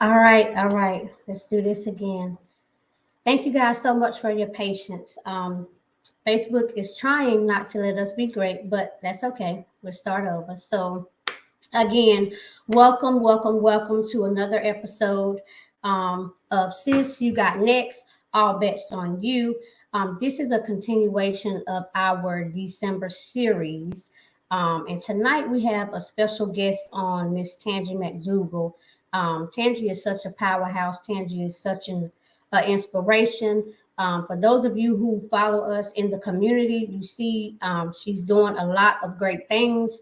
All right, all right. Let's do this again. Thank you guys so much for your patience. Facebook is trying not to let us be great, but that's okay. We'll start over. So, again, welcome to another episode of Sis You Got Next. All bets on you. This is a continuation of our December series. And tonight we have a special guest on, Miss Tangie McDougald. Tangie is such a powerhouse. Tangie is such an inspiration. For those of you who follow us in the community, you see she's doing a lot of great things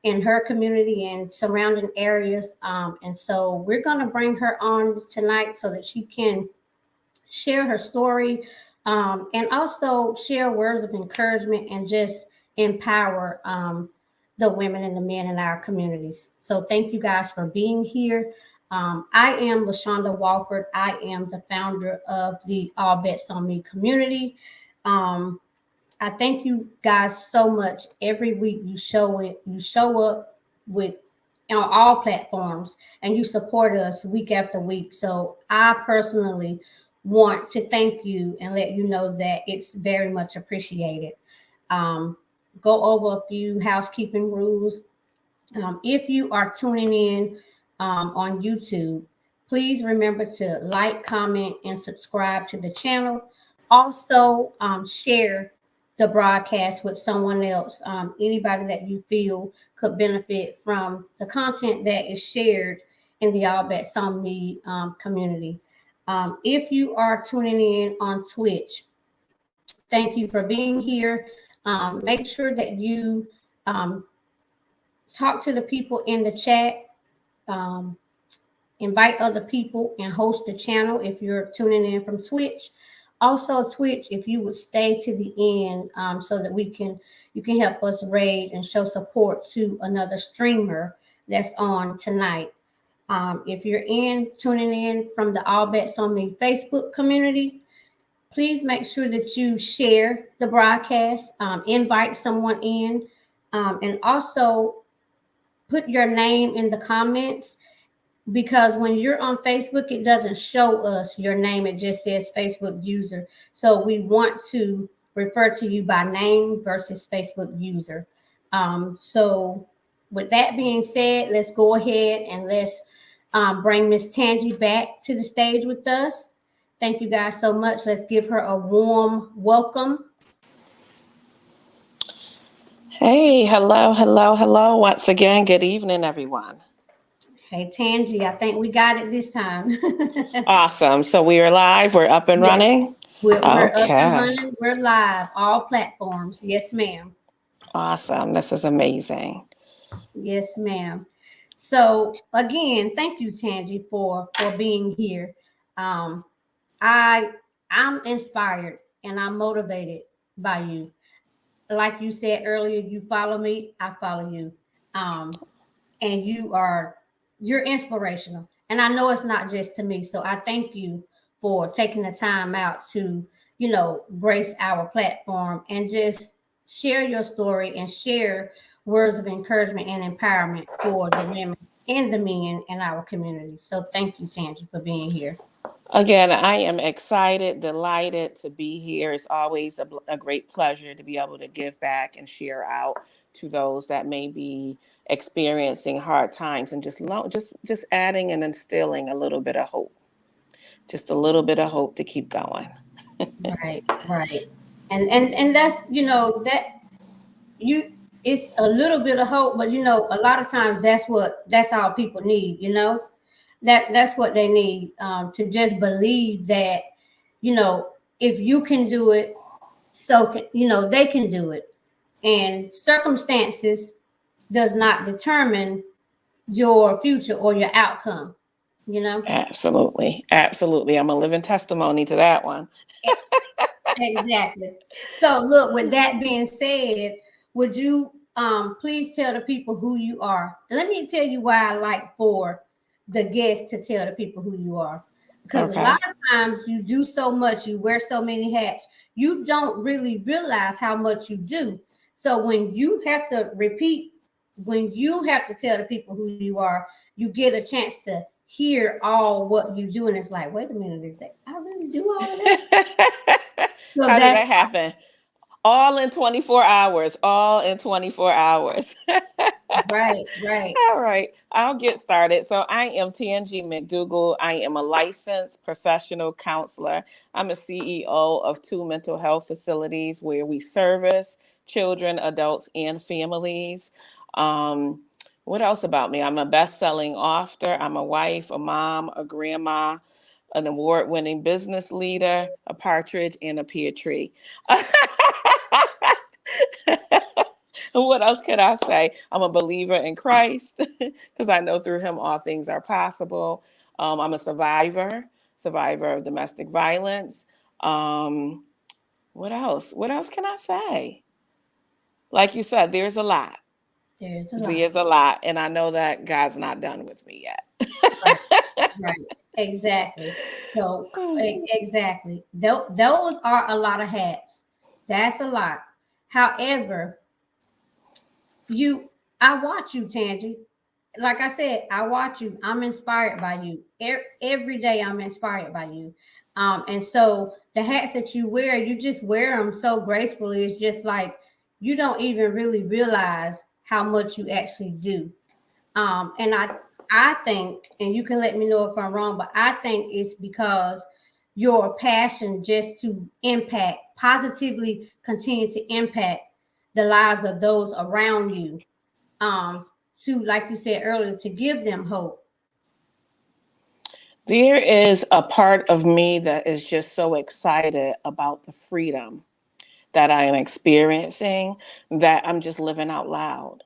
in her community and surrounding areas. And so we're going to bring her on tonight so that she can share her story and also share words of encouragement and just empower the women and the men in our communities. So thank you guys for being here. I am LaShonda Walford. I am the founder of the All Bets on Me community. I thank you guys so much. Every week you show up with on all platforms and you support us week after week. So I personally want to thank you and let you know that it's very much appreciated. Go over a few housekeeping rules. If you are tuning in on YouTube, please remember to like, comment, and subscribe to the channel. Also, share the broadcast with someone else, anybody that you feel could benefit from the content that is shared in the All Bets on Me community. If you are tuning in on Twitch, thank you for being here. Make sure that you talk to the people in the chat, invite other people, and host the channel if you're tuning in from Twitch. Also, Twitch, if you would stay to the end so that you can help us raid and show support to another streamer that's on tonight. If you're tuning in from the All Bets on Me Facebook community, please make sure that you share the broadcast, invite someone in, and also put your name in the comments. Because when you're on Facebook, it doesn't show us your name. It just says Facebook user. So we want to refer to you by name versus Facebook user. So with that being said, let's go ahead and let's bring Miss Tangie back to the stage with us. Thank you guys so much. Let's give her a warm welcome. Hey, hello. Once again, good evening, everyone. Hey, Tangie, I think we got it this time. Awesome. So we are live. We're up and running. We're up and running. We're live, all platforms. Yes, ma'am. Awesome. This is amazing. Yes, ma'am. So again, thank you, Tangie, for being here. I'm inspired and I'm motivated by you. Like you said earlier, you follow me, I follow you. And you're inspirational. And I know it's not just to me. So I thank you for taking the time out to, grace our platform and just share your story and share words of encouragement and empowerment for the women and the men in our community. So thank you, Tangie, for being here. Again, I am excited, delighted to be here. It's always a great pleasure to be able to give back and share out to those that may be experiencing hard times, and just adding and instilling a little bit of hope, just a little bit of hope to keep going. Right. And that's, that it's a little bit of hope, but a lot of times that's all people need, that's what they need, to just believe that, if you can do it, so can, they can do it. And circumstances does not determine your future or your outcome, Absolutely. I'm a living testimony to that one. Exactly. So look, with that being said, would you please tell the people who you are? Let me tell you why I like for the guests to tell the people who you are. Because a lot of times you do so much, you wear so many hats, you don't really realize how much you do. So when you have to tell the people who you are, you get a chance to hear all what you do, and it's like, wait a minute, is that I really do all of that? So How did that's that happen? All in 24 hours. All in 24 hours. right, right. All right, I'll get started. So I am Tangie McDougald. I am a licensed professional counselor. I'm a CEO of 2 mental health facilities where we service children, adults, and families. Um, what else about me? I'm a best-selling author. I'm a wife, a mom, a grandma, an award-winning business leader, a partridge, and a pear tree. What else could I say? I'm a believer in Christ because I know through him all things are possible. I'm a survivor of domestic violence. Um, what else? What else can I say? Like you said, there's a lot. There's a lot. There's a lot. And I know that God's not done with me yet. Right, right. Exactly. So exactly. Those are a lot of hats. That's a lot. However, you I watch you, Tangie. Like I said, I watch you. I'm inspired by you. Every day I'm inspired by you. And so the hats that you wear, you just wear them so gracefully. It's just like you don't even really realize how much you actually do. And I think, and you can let me know if I'm wrong, but I think it's because your passion just to impact, positively continue to impact the lives of those around you. To, like you said earlier, to give them hope. There is a part of me that is just so excited about the freedom that I am experiencing that I'm just living out loud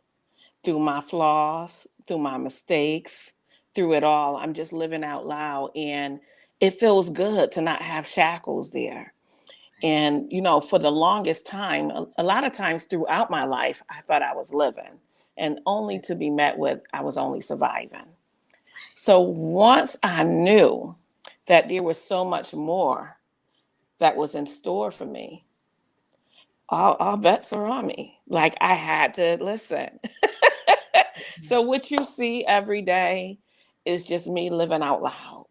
through my flaws, through my mistakes, through it all. I'm just living out loud. And it feels good to not have shackles there. And, for the longest time, a lot of times throughout my life, I thought I was living and only to be met with, I was only surviving. So once I knew that there was so much more that was in store for me, all bets are on me. Like I had to listen. So what you see every day is just me living out loud.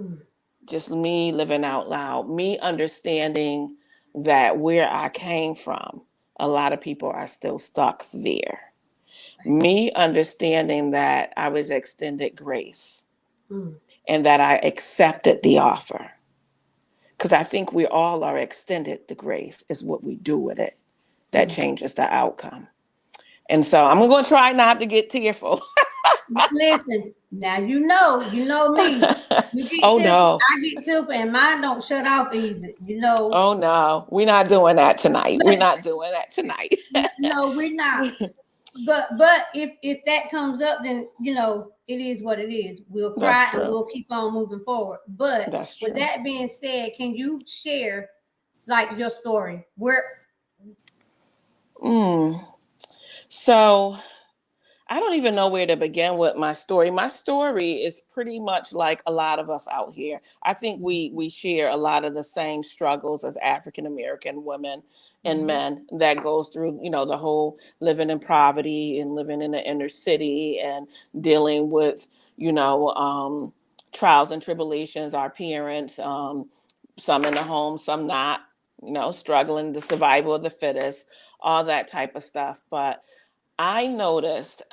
Mm. Just me living out loud. Me understanding that where I came from, a lot of people are still stuck there. Me understanding that I was extended grace Mm. and that I accepted the offer. Because I think we all are extended the grace, is what we do with it that Mm. changes the outcome. And so I'm going to try not to get tearful. Listen, now you know me. You get Oh tearful, no. I get tearful, and mine don't shut off easy. Oh no. We're not doing that tonight. We're not doing that tonight. No, we're not. But if that comes up, then it is what it is. We'll That's cry and true. we'll keep on moving forward. But That's with true. that being said, can you share like your story? Where Mm. So I don't even know where to begin with my story. My story is pretty much like a lot of us out here. I think we share a lot of the same struggles as African American women and Mhm. men that goes through, the whole living in poverty and living in the inner city and dealing with, you know, um, trials and tribulations, our parents, some in the home, some not, struggling the survival of the fittest, all that type of stuff. But I noticed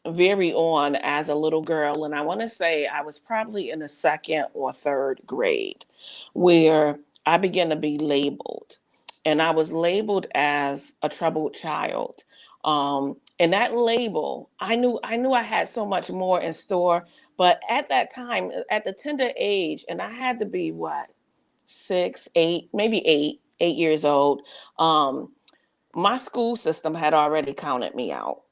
very on as a little girl, and I want to say I was probably in the second or third grade, where I began to be labeled. And I was labeled as a troubled child. And that label, I knew I had so much more in store. But at that time, at the tender age, and I had to be what, 6, 8, maybe 8 years old. My school system had already counted me out.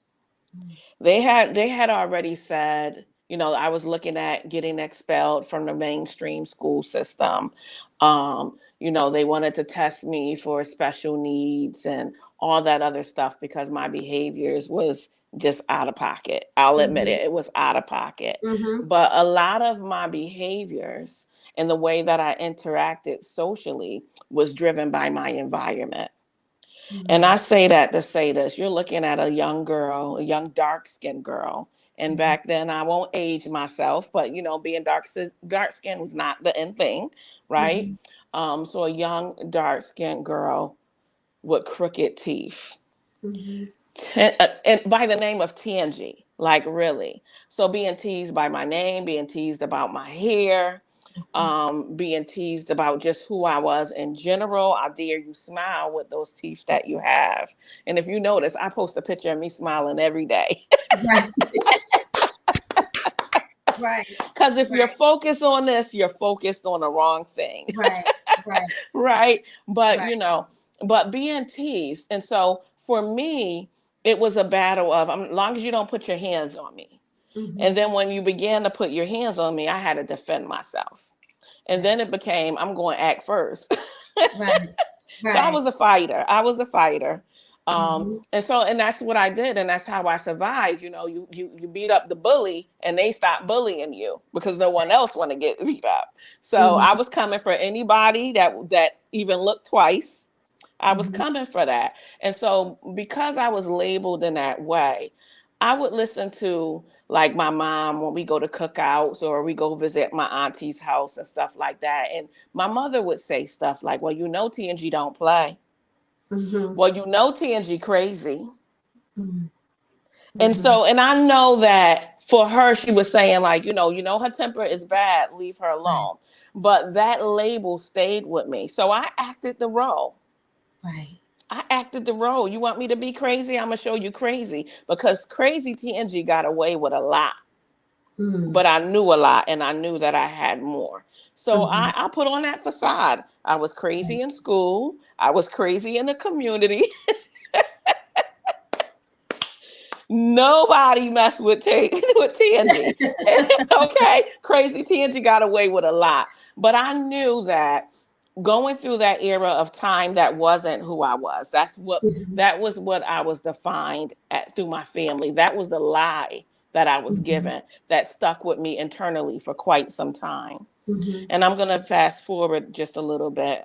They had already said, I was looking at getting expelled from the mainstream school system. They wanted to test me for special needs and all that other stuff because my behaviors was just out of pocket. I'll admit Mhm. it, it was out of pocket. Mhm. But a lot of my behaviors and the way that I interacted socially was driven by my environment. And Mhm. I say that to say this: you're looking at a young girl, a young dark skinned girl And back then, I won't age myself, but being dark skin was not the end thing, right? Mm-hmm. So a young dark skinned girl with crooked teeth, Mm-hmm. and by the name of Tangie, like really. So being teased by my name, being teased about my hair, being teased about just who I was in general. I dare you smile with those teeth that you have. And if you notice, I post a picture of me smiling every day. Right. Right. Because if you're Right. focused on this, you're focused on the wrong thing. Right. Right. Right. But, Right. but being teased. And so for me, it was a battle of, as long as you don't put your hands on me. Mm-hmm. And then when you began to put your hands on me, I had to defend myself. And Right. then it became, I'm going to act first. Right. So I Right. was a fighter. I was a fighter. Mm-hmm. And that's what I did. And that's how I survived. You beat up the bully and they stop bullying you because no one else want to get beat up. So I Mm-hmm. was coming for anybody that even looked twice. I was Mm-hmm. coming for that. And so because I was labeled in that way, I would listen to like my mom when we go to cookouts or we go visit my auntie's house and stuff like that. And my mother would say stuff like, well, TNG don't play. Mm-hmm. Well, TNG crazy. Mm-hmm. And Mm-hmm. so, and I know that for her, she was saying like, her temper is bad, leave her Right. alone. But that label stayed with me. So I acted the role. Right. I acted the role. You want me to be crazy? I'm going to show you crazy because crazy TNG got away with a lot. Mm-hmm. But I knew a lot and I knew that I had more. So Mm-hmm. I put on that facade. I was crazy Right. in school. I was crazy in the community. Nobody messed with with Tangie. Okay, crazy Tangie got away with a lot. But I knew that going through that era of time, that wasn't who I was. Mm-hmm. That was what I was defined through my family. That was the lie that I was Mm-hmm. given that stuck with me internally for quite some time. Mm-hmm. And I'm gonna fast forward just a little bit.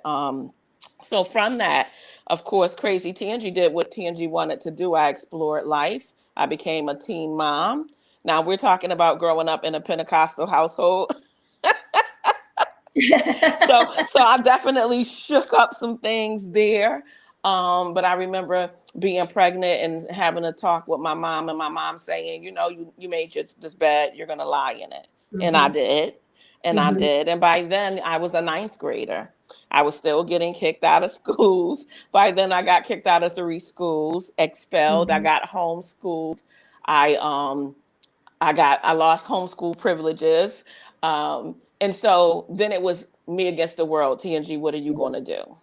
So from that, of course, crazy Tangie did what Tangie wanted to do. I explored life. I became a teen mom. Now we're talking about growing up in a Pentecostal household. So I definitely shook up some things there. But I remember being pregnant and having a talk with my mom, and my mom saying, you made this bed, you're gonna lie in it. And I Mm-hmm. did. And I Mm-hmm. did. And by then I was a ninth grader. I was still getting kicked out of schools. By then I got kicked out of 3 schools, expelled. I Mm-hmm. got homeschooled. I lost homeschool privileges. And so then it was me against the world. TNG, what are you going to do?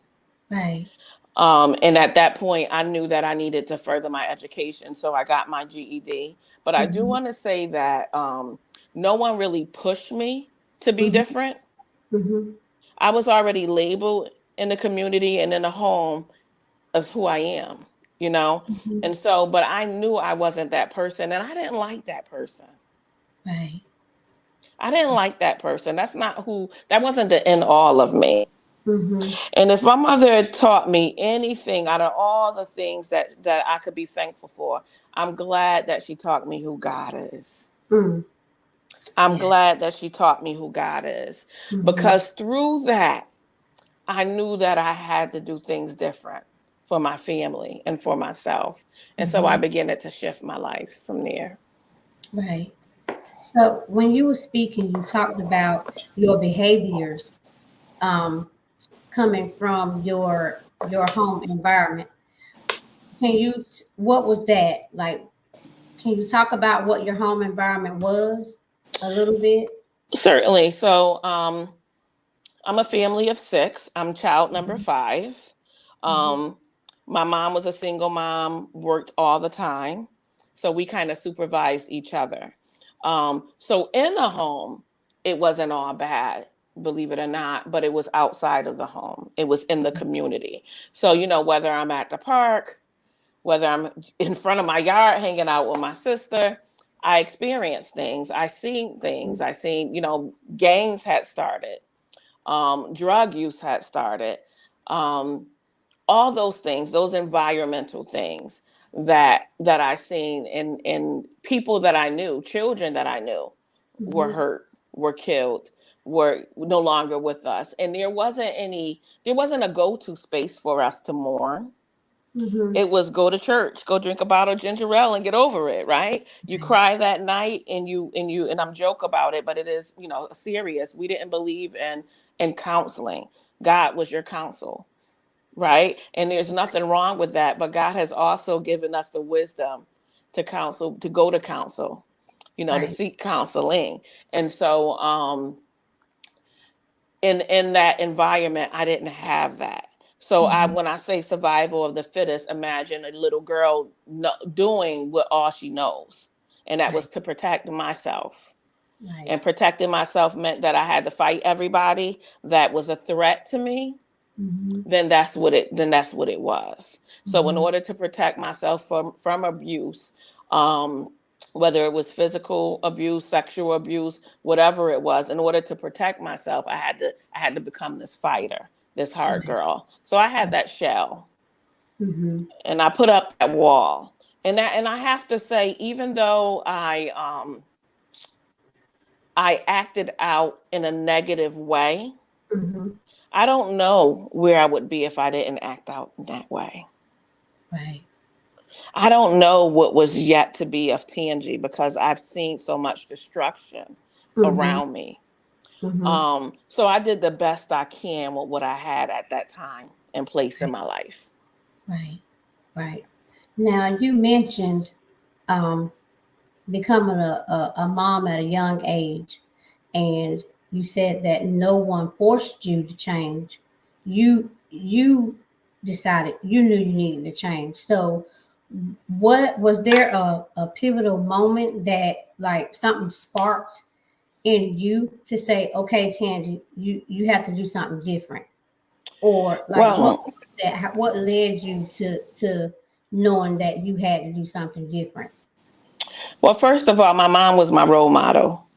Right. And at that point, I knew that I needed to further my education. So I got my GED. But I do Mm-hmm. want to say that no one really pushed me to be Mm-hmm. different. Mm-hmm. I was already labeled in the community and in the home of who I am, you know? Mm-hmm. And so, but I knew I wasn't that person and I didn't like that person. Right. I didn't like that person. That wasn't the end all of me. Mm-hmm. And if my mother had taught me anything out of all the things that I could be thankful for, I'm glad that she taught me who God is. Mm. I'm Yeah. glad that she taught me who God is. Mm-hmm. Because through that, I knew that I had to do things different for my family and for myself. And so I Mm-hmm. began to shift my life from there. Right. So when you were speaking, you talked about your behaviors um, coming from your home environment. What was that like? Can you talk about what your home environment was a little bit? Certainly. So I'm a family of 6. I'm child number Mm-hmm. 5. Mm-hmm. Um, my mom was a single mom, worked all the time. So we kind of supervised each other. So in the home, it wasn't all bad, believe it or not, but it was outside of the home. It was in the community. So, whether I'm at the park, whether I'm in front of my yard hanging out with my sister, I experienced things. I seen things. I seen, gangs had started, drug use had started, all those things, those environmental things that I seen in people that I knew, children that I knew were hurt, were killed, were no longer with us. And there wasn't a go-to space for us to mourn. It was go to church, go drink a bottle of ginger ale and get over it, right? You cry that night and I'm joke about it, but it is, serious. We didn't believe in counseling. God was your counsel, right? And there's nothing wrong with that, but God has also given us the wisdom to counsel, to go to counsel, to seek counseling. And so in that environment, I didn't have that. So when I say survival of the fittest, imagine a little girl doing what all she knows, and that was to protect myself. And protecting myself meant that I had to fight everybody that was a threat to me. Then that's what it was. So in order to protect myself from abuse, whether it was physical abuse, sexual abuse, whatever it was, in order to protect myself, I had to become this fighter, this hard girl. So I had that shell, and I put up that wall. And I have to say, even though I acted out in a negative way, I don't know where I would be if I didn't act out in that way. Right. I don't know what was yet to be of Tangie, because I've seen so much destruction around me. So I did the best I can with what I had at that time and place in my life. Right. Now, you mentioned becoming a mom at a young age, and you said that no one forced you to change. You decided, you knew you needed to change. So what was there a pivotal moment that like something sparked in you to say, okay, Tangie, you have to do something different? Or like what led you to knowing that you had to do something different? Well, first of all, my mom was my role model,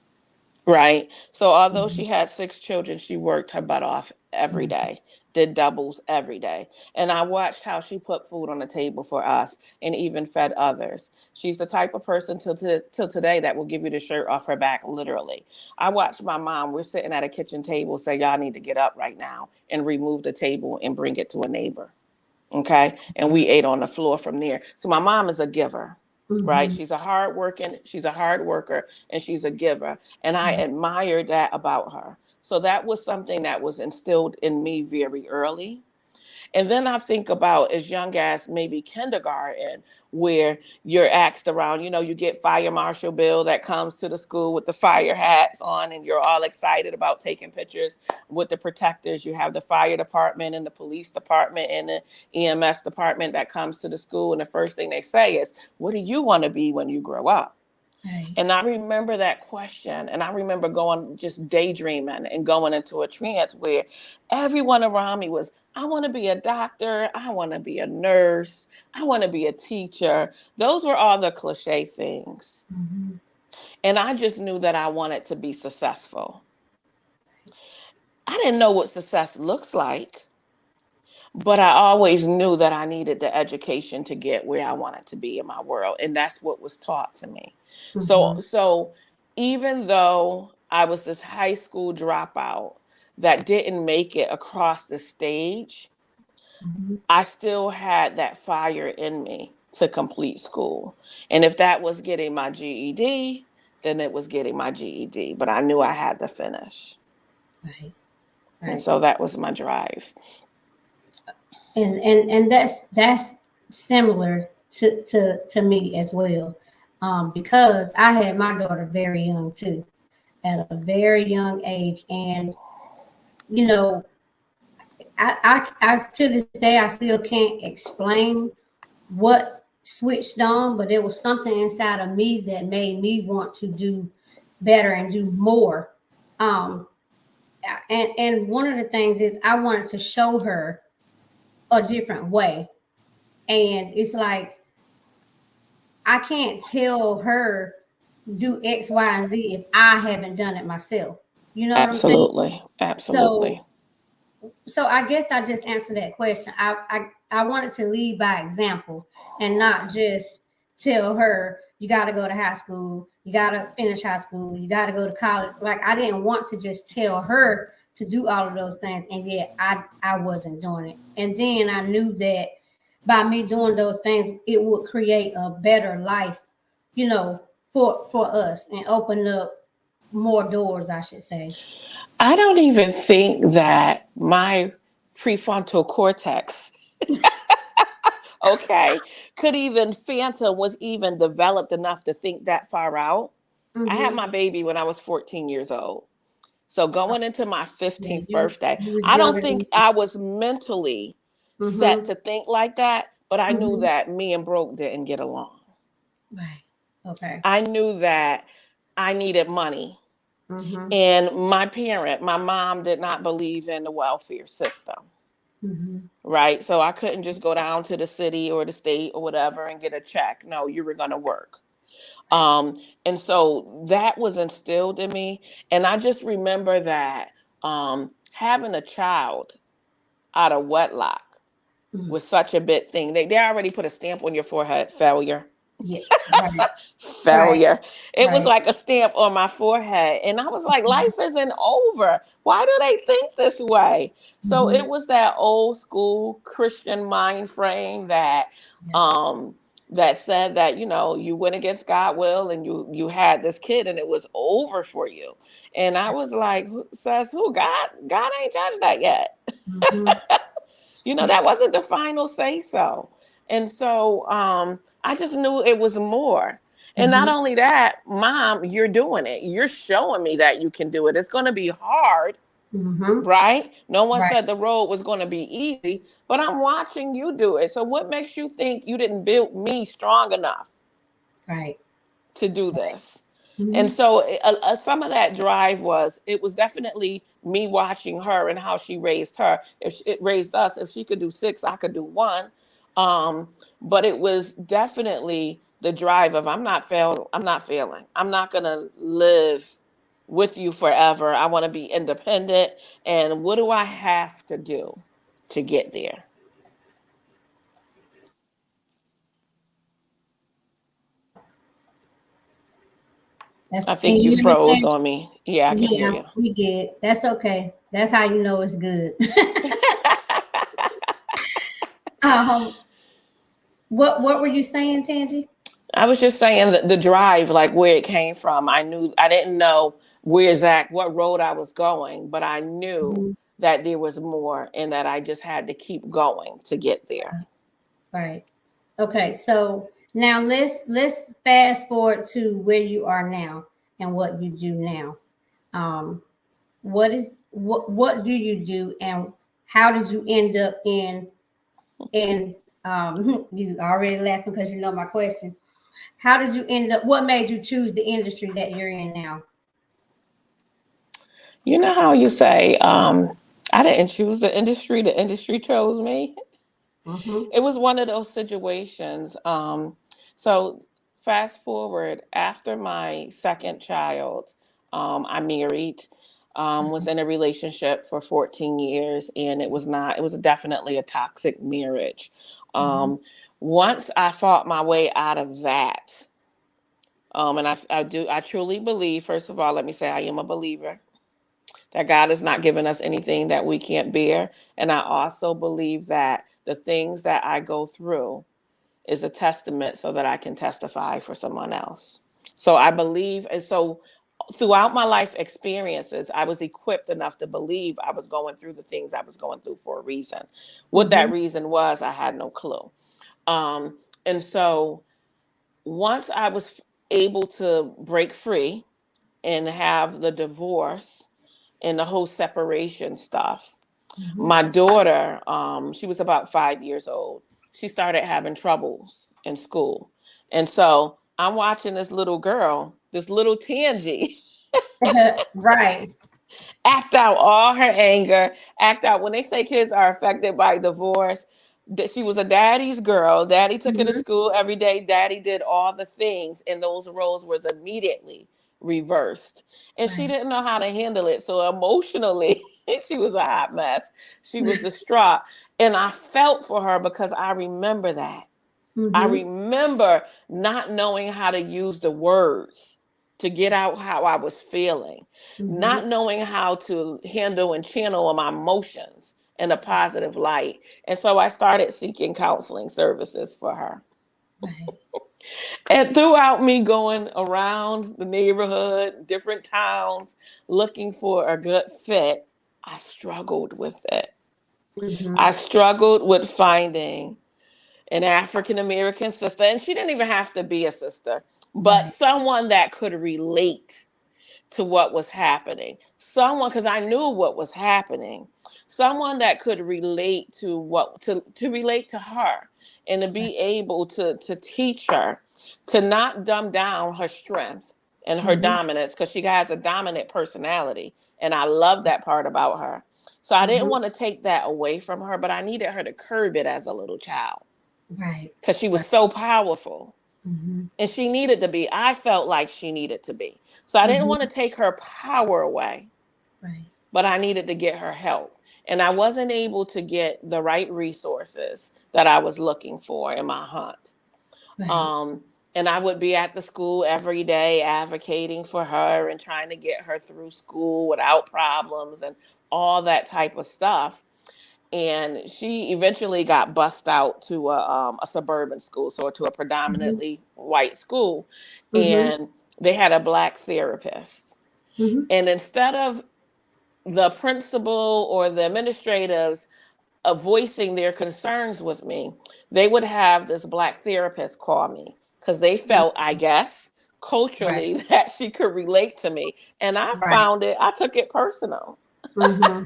right? So although she had 6 children, she worked her butt off every day, did doubles every day. And I watched how she put food on the table for us and even fed others. She's the type of person till today that will give you the shirt off her back, literally. I watched my mom, we're sitting at a kitchen table, say, y'all need to get up right now and remove the table and bring it to a neighbor. Okay. And we ate on the floor from there. So my mom is a giver. Right. She's a hard worker, and she's a giver. And I admire that about her. So that was something that was instilled in me very early. And then I think about as young as maybe kindergarten, where you're asked around, you get fire marshal Bill that comes to the school with the fire hats on, and you're all excited about taking pictures with the protectors. You have the fire department and the police department and the EMS department that comes to the school. And the first thing they say is, what do you want to be when you grow up? And I remember that question, and I remember just daydreaming and going into a trance where everyone around me was, I want to be a doctor, I want to be a nurse, I want to be a teacher. Those were all the cliche things. And I just knew that I wanted to be successful. I didn't know what success looks like, but I always knew that I needed the education to get where I wanted to be in my world. And that's what was taught to me. So even though I was this high school dropout that didn't make it across the stage, I still had that fire in me to complete school. And if that was getting my GED, then it was getting my GED. But I knew I had to finish. And so that was my drive. And that's similar to me as well, because I had my daughter very young too, at a very young age, and I to this day I still can't explain what switched on, but there was something inside of me that made me want to do better and do more. And one of the things is I wanted to show her a different way. And it's like, I can't tell her do X, Y, and Z if I haven't done it myself. You know what I'm saying? Absolutely. So I guess I just answered that question. I wanted to lead by example and not just tell her you got to go to high school, you got to finish high school, you got to go to college. Like I didn't want to just tell her to do all of those things, and yet I wasn't doing it. And then I knew that by me doing those things, it would create a better life, for us and open up more doors, I should say. I don't even think that my prefrontal cortex, okay, could even phantom was even developed enough to think that far out. I had Mm-hmm. my baby when I was 14 years old. So going into my Yeah, 15th you birthday, you was I don't younger than think me. I was mentally set Mm-hmm. to think like that, but I knew Mm-hmm. that me and Broke didn't get along. Right. Okay. I knew that I needed money. Mm-hmm. And my mom did not believe in the welfare system, Mm-hmm. right? So I couldn't just go down to the city or the state or whatever and get a check. No, you were going to work. And so that was instilled in me. And I just remember that having a child out of wedlock Mm-hmm. was such a big thing. They already put a stamp on your forehead, failure. Yeah. Right. Right. Failure. It was Right. like a stamp on my forehead. And I was like, life isn't over. Why do they think this way? So Mm-hmm. it was that old school Christian mind frame Yeah. um that said that, you went against God will and you had this kid and it was over for you. And I was like, says who? God ain't judged that yet. Mm-hmm. That wasn't the final say so. And so I just knew it was more. And not Mm-hmm. only that, Mom, you're doing it. You're showing me that you can do it. It's going to be hard, Mm-hmm. right? No one Right. said the road was going to be easy, but I'm watching you do it. So what makes you think you didn't build me strong enough Right. to do Right. this? And Mm-hmm. so some of that drive it was definitely me watching her and how she raised her. It raised us, if she could do six, I could do one. But it was definitely the drive of I'm not failing. I'm not gonna live with you forever. I want to be independent. And what do I have to do to get there? That's I Can think you you hear me, froze Tangie? on me. Yeah, I can hear Yeah, you. we get. That's okay. That's how you know it's good. um, what were you saying, Tangie? I was just saying that the drive, like where it came from. I didn't know what road I was going, but I knew Mm-hmm. that there was more and that I just had to keep going to get there. Right. Okay. So now let's fast forward to where you are now and what you do now. Um, what do you do, and how did you end up in you already laughing because you know my question. How did you end up? What made you choose the industry that you're in now? You know how you say, I didn't choose the industry chose me? Mm-hmm. It was one of those situations. So fast forward after my second child, I married, was in a relationship for 14 years, and it was definitely a toxic marriage. Mm-hmm. Um, Once I fought my way out of that, and I truly believe, first of all, let me say I am a believer that God has not given us anything that we can't bear. And I also believe that the things that I go through is a testament so that I can testify for someone else. So I believe, and so throughout my life experiences, I was equipped enough to believe I was going through the things I was going through for a reason. What that Mm-hmm. reason was, I had no clue. And so once I was able to break free and have the divorce and the whole separation stuff, Mm-hmm. my daughter, she was about 5 years old. She started having troubles in school. And so I'm watching this little girl, this little Tangie, Right. act out all her anger, act out when they say kids are affected by divorce. That she was a daddy's girl. Daddy took her to Mm-hmm. school every day. Daddy did all the things, and those roles was immediately reversed. And she Right. didn't know how to handle it. So emotionally, she was a hot mess. She was distraught. And I felt for her because I remember that. I Mm-hmm. remember not knowing how to use the words to get out how I was feeling, Mm-hmm. not knowing how to handle and channel my emotions in a positive light. And so I started seeking counseling services for her. Right. And throughout me going around the neighborhood, different towns, looking for a good fit, I struggled with it. Mm-hmm. I struggled with finding an African American sister, and she didn't even have to be a sister, but Right. someone that could relate to what was happening. Someone, because I knew what was happening, someone that could relate to to relate to her and to Right. be able to teach her to not dumb down her strength and her Mm-hmm. dominance, because she has a dominant personality. And I love that part about her. So I didn't Mm-hmm. want to take that away from her, but I needed her to curb it as a little child Right. because she was Right. so powerful. Mm-hmm. And she needed to be. I felt like she needed to be. So I didn't Mm-hmm. want to take her power away, Right. but I needed to get her help. And I wasn't able to get the right resources that I was looking for in my hunt. Right. Um, and I would be at the school every day advocating for her and trying to get her through school without problems and all that type of stuff. And she eventually got bussed out to a suburban school, so to a Mm-hmm. predominantly white school, Mm-hmm. and they had a black therapist. Mm-hmm. And instead of the principal or the administrators voicing their concerns with me, they would have this black therapist call me because they felt, I guess, Right. culturally that she could relate to me. And Right. I took it personal. Mm-hmm.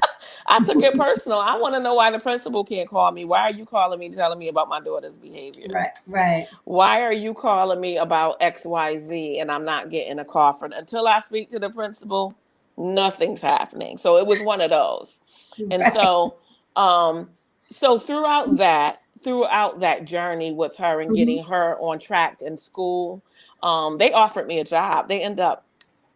I took it personal. I want to know why the principal can't call me. Why are you calling me telling me about my daughter's behaviors? Right. Right. Why are you calling me about XYZ and I'm not getting a call from until I speak to the principal? Nothing's happening. So it was one of those. And Right. um throughout that journey with her and Mm-hmm. getting her on track in school, they offered me a job. They end up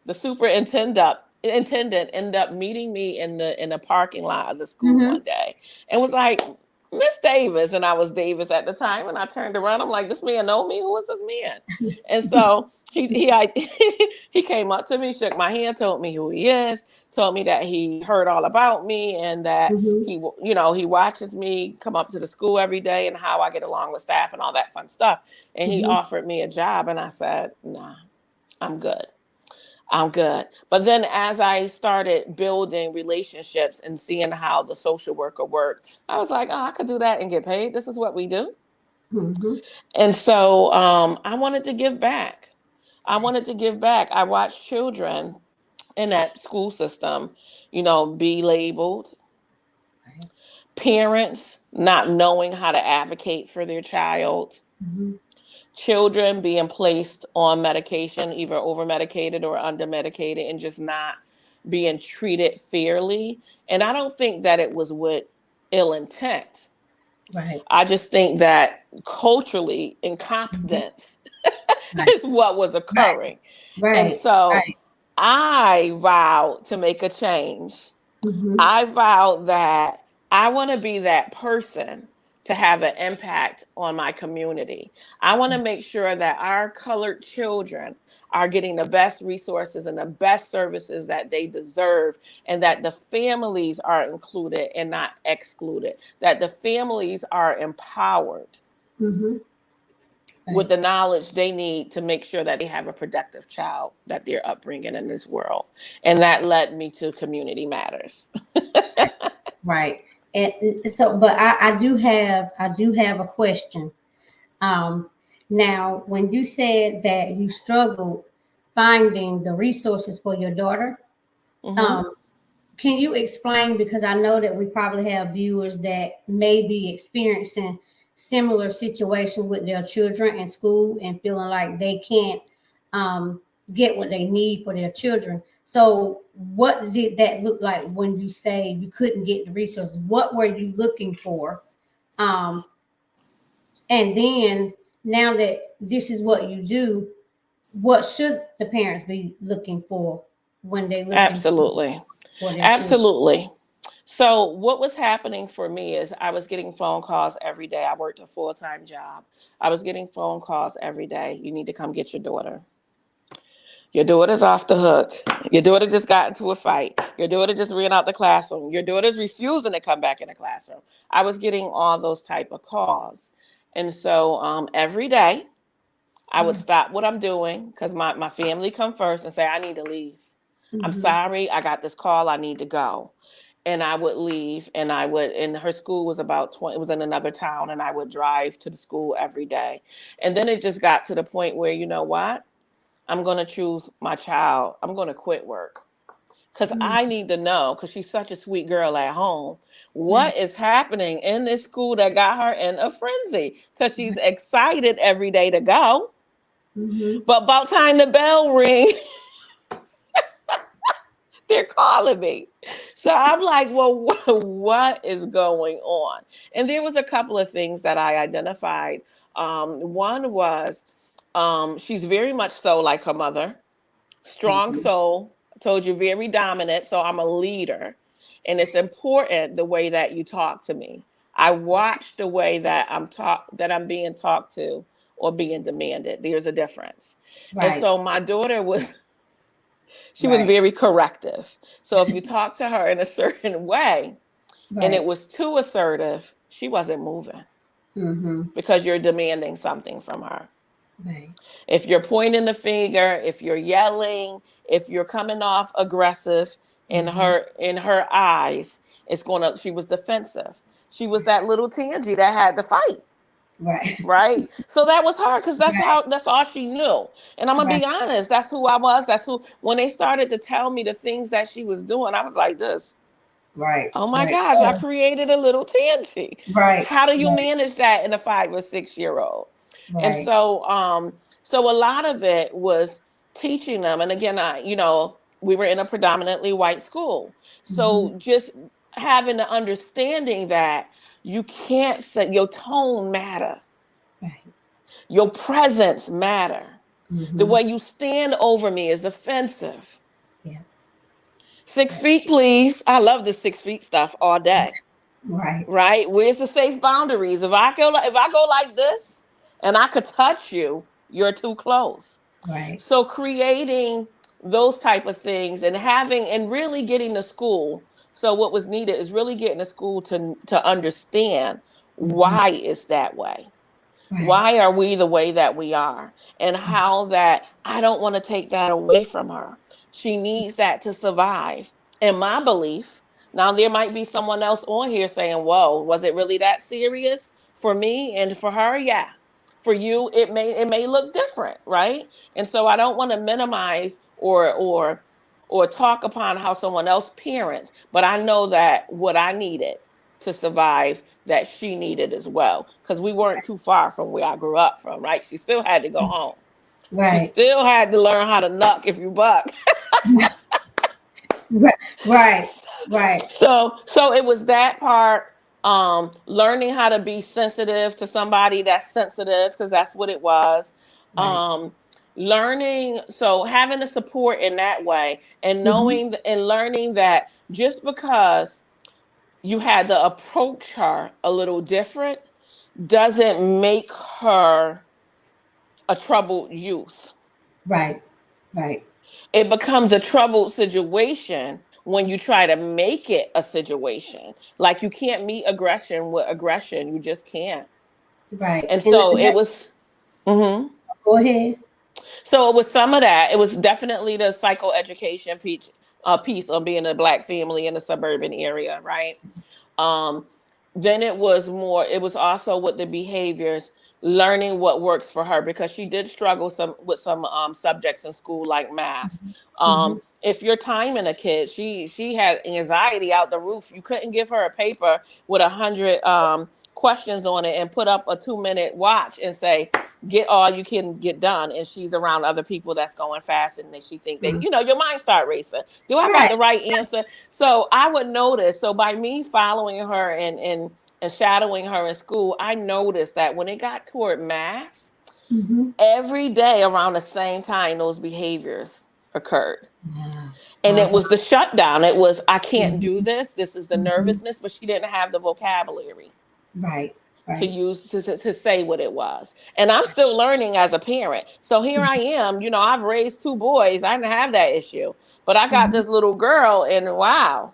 the superintendent ended up meeting me in the parking lot of the school Mm-hmm. one day and was like, Miss Davis, and I was Davis at the time, and I turned around. I'm like, this man know me? Who is this man? And so he came up to me, shook my hand, told me who he is, told me that he heard all about me and that Mm-hmm. he watches me come up to the school every day and how I get along with staff and all that fun stuff. And he Mm-hmm. offered me a job, and I said, nah, I'm good. I'm good. But then as I started building relationships and seeing how the social worker worked, I was like, oh, I could do that and get paid. This is what we do. Mm-hmm. And so I wanted to give back. I wanted to give back. I watched children in that school system, be labeled, Right. parents not knowing how to advocate for their child, Mm-hmm. children being placed on medication, either over medicated or under medicated, and just not being treated fairly. And I don't think that it was with ill intent. Right. I just think that culturally, Mm-hmm. incompetence Right. is what was Right. occurring. And Right. so Right. I vowed to make a change. Mm-hmm. I vowed that I want to be that person to have an impact on my community. I want to make sure that our colored children are getting the best resources and the best services that they deserve, and that the families are included and not excluded, that the families are empowered Mm-hmm. with Right. the knowledge they need to make sure that they have a productive child that they're upbringing in this world. And that led me to Community Matters. Right. And so, but I do have a question. Um, Now, when you said that you struggled finding the resources for your daughter, Mm-hmm. um, can you explain? Because I know that we probably have viewers that may be experiencing similar situations with their children in school and feeling like they can't um, get what they need for their children. So, what did that look like when you say you couldn't get the resources? What were you looking for? Um, and then, now that this is what you do, what should the parents be looking for when they looking Absolutely. for their children? Absolutely. So what was happening for me is I was getting phone calls every day. I worked a full-time job. I was getting phone calls every day. You need to come get your daughter. Your daughter's off the hook. Your daughter just got into a fight. Your daughter just ran out the classroom. Your daughter's refusing to come back in the classroom. I was getting all those type of calls. And so every day I would stop what I'm doing because my family come first and say, I need to leave. I'm sorry, I got this call, I need to go. And I would leave and her school was about 20, it was in another town, and I would drive to the school every day. And then it just got to the point where, you know what? I'm going to choose my child. I'm going to quit work because I need to know, because she's such a sweet girl at home, what is happening in this school that got her in a frenzy, because she's excited every day to go. But about time the bell ring, they're calling me. So I'm like, well, what is going on? And there was a couple of things that I identified. One was she's very much so like her mother, strong soul. I told you, very dominant. So I'm a leader. And it's important the way that you talk to me. I watch the way that I'm being talked to or being demanded. There's a difference. And so my daughter was very corrective. So if you talk to her in a certain way and it was too assertive, she wasn't moving because you're demanding something from her. If you're pointing the finger, if you're yelling, if you're coming off aggressive in her eyes, she was defensive. She was that little Tangie that had to fight. Right. So that was her, because that's all she knew. And I'm gonna be honest, that's who I was. When they started to tell me the things that she was doing, I was like this. Oh my gosh, I created a little Tangie. How do you manage that in a 5 or 6 year old? And so so a lot of it was teaching them. And again, we were in a predominantly white school. So just having the understanding that you can't say your tone matter. Your presence matter. The way you stand over me is offensive. 6 feet, please. I love the 6 feet stuff all day. Right. Where's the safe boundaries? If I go like this and I could touch you, you're too close. So creating those type of things and really getting the school. So what was needed is really getting the school to understand why it's that way. Why are we the way that we are? And how that I don't want to take that away from her. She needs that to survive. In my belief, now there might be someone else on here saying, whoa, was it really that serious for me and for her? Yeah. For you, it may look different, right? And so I don't want to minimize or talk upon how someone else parents, but I know that what I needed to survive, that she needed as well, because we weren't too far from where I grew up from, right? She still had to go home. She still had to learn how to knuck if you buck. So it was that part, learning how to be sensitive to somebody that's sensitive, because that's what it was. Learning, so having the support in that way, and knowing and learning that just because you had to approach her a little different doesn't make her a troubled youth. It becomes a troubled situation when you try to make it a situation. Like, you can't meet aggression with aggression. You just can't. And so it was. Go ahead. So it was some of that. It was definitely the psychoeducation piece on being a Black family in a suburban area, right? Then it was also with the behaviors, learning what works for her, because she did struggle with some subjects in school, like math. If you're timing a kid, she had anxiety out the roof. You couldn't give her a paper with 100 questions on it and put up a 2-minute watch and say, get all you can get done. And she's around other people that's going fast, and then she think that, your mind start racing. Do I got the right answer? So I would notice. So by me following her and shadowing her in school, I noticed that when it got toward math, every day around the same time, those behaviors occurred. And it was the shutdown. It was, I can't Mhm. do this. This is the Mhm. nervousness, but she didn't have the vocabulary Right. to Right. use to say what it was. And I'm still learning as a parent. So here I am, I've raised two boys. I didn't have that issue, but I got Mhm. this little girl, and wow.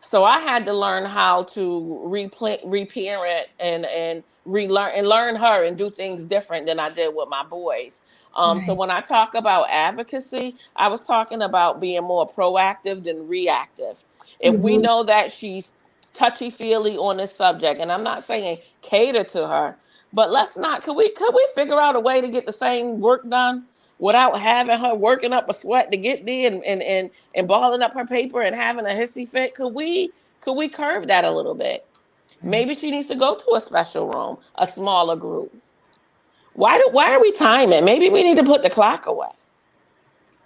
So I had to learn how to reparent and relearn and learn her and do things different than I did with my boys. So Right. when I talk about advocacy, I was talking about being more proactive than reactive. If we Mhm. know that she's touchy feely on this subject, and I'm not saying cater to her, but let's not. Could we figure out a way to get the same work done without having her working up a sweat to get there and balling up her paper and having a hissy fit? Could we curve that a little bit? Right. Maybe she needs to go to a special room, a smaller group. Why are we timing? Maybe we need to put the clock away.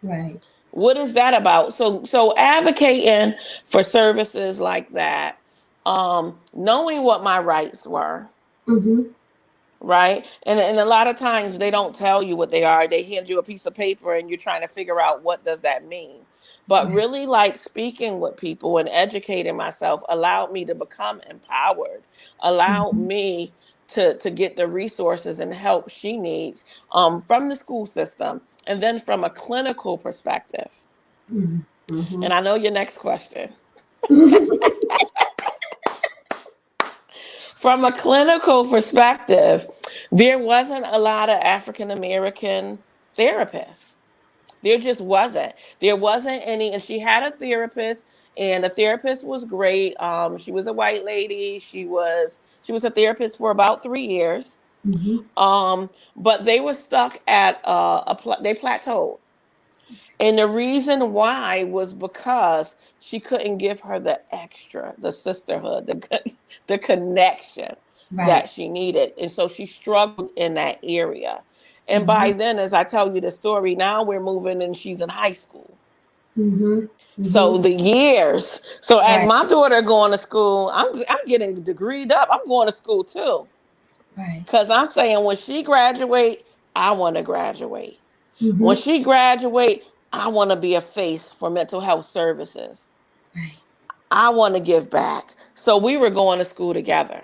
Right. What is that about? So advocating for services like that, knowing what my rights were, Mhm. right? And a lot of times they don't tell you what they are. They hand you a piece of paper and you're trying to figure out what does that mean. But Right. really, like, speaking with people and educating myself allowed me to become empowered, allowed Mhm. me to get the resources and help she needs, from the school system, and then from a clinical perspective. Mhm. And Mhm. I know your next question. From a clinical perspective, there wasn't a lot of African American therapists. There just wasn't. There wasn't any, and she had a therapist, and the therapist was great. She was a white lady. She was a therapist for about 3 years. Mhm. But they were stuck at they plateaued. And the reason why was because she couldn't give her the extra, the sisterhood, the connection that Right. she needed. And so she struggled in that area. And by Mhm. then, as I tell you the story, now we're moving and she's in high school. Mhm. So Mhm. the years. So as Right. my daughter going to school, I'm getting degreed up. I'm going to school too. Right. Because I'm saying when she graduate, I want to graduate. When Mhm. she graduate, I want to be a face for mental health services. Right. I want to give back. So we were going to school together.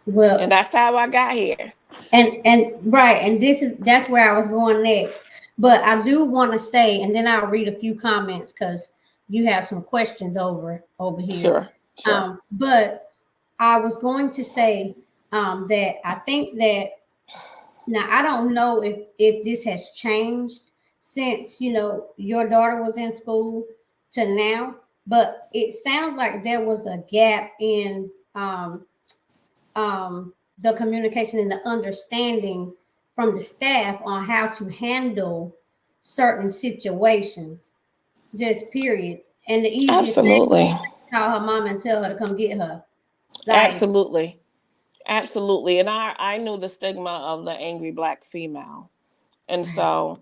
And Well, that's how I got here. and right, and that's where I was going next. But I do want to say, and then I'll read a few comments because you have some questions over here. Sure, sure. But I was going to say that I think that now I don't know if this has changed since your daughter was in school to now, but it sounds like there was a gap in the communication and the understanding from the staff on how to handle certain situations. Just period. And the easiest thing Absolutely. is call her mom and tell her to come get her. Like, Absolutely. Absolutely. And I knew the stigma of the angry black female. And right, so,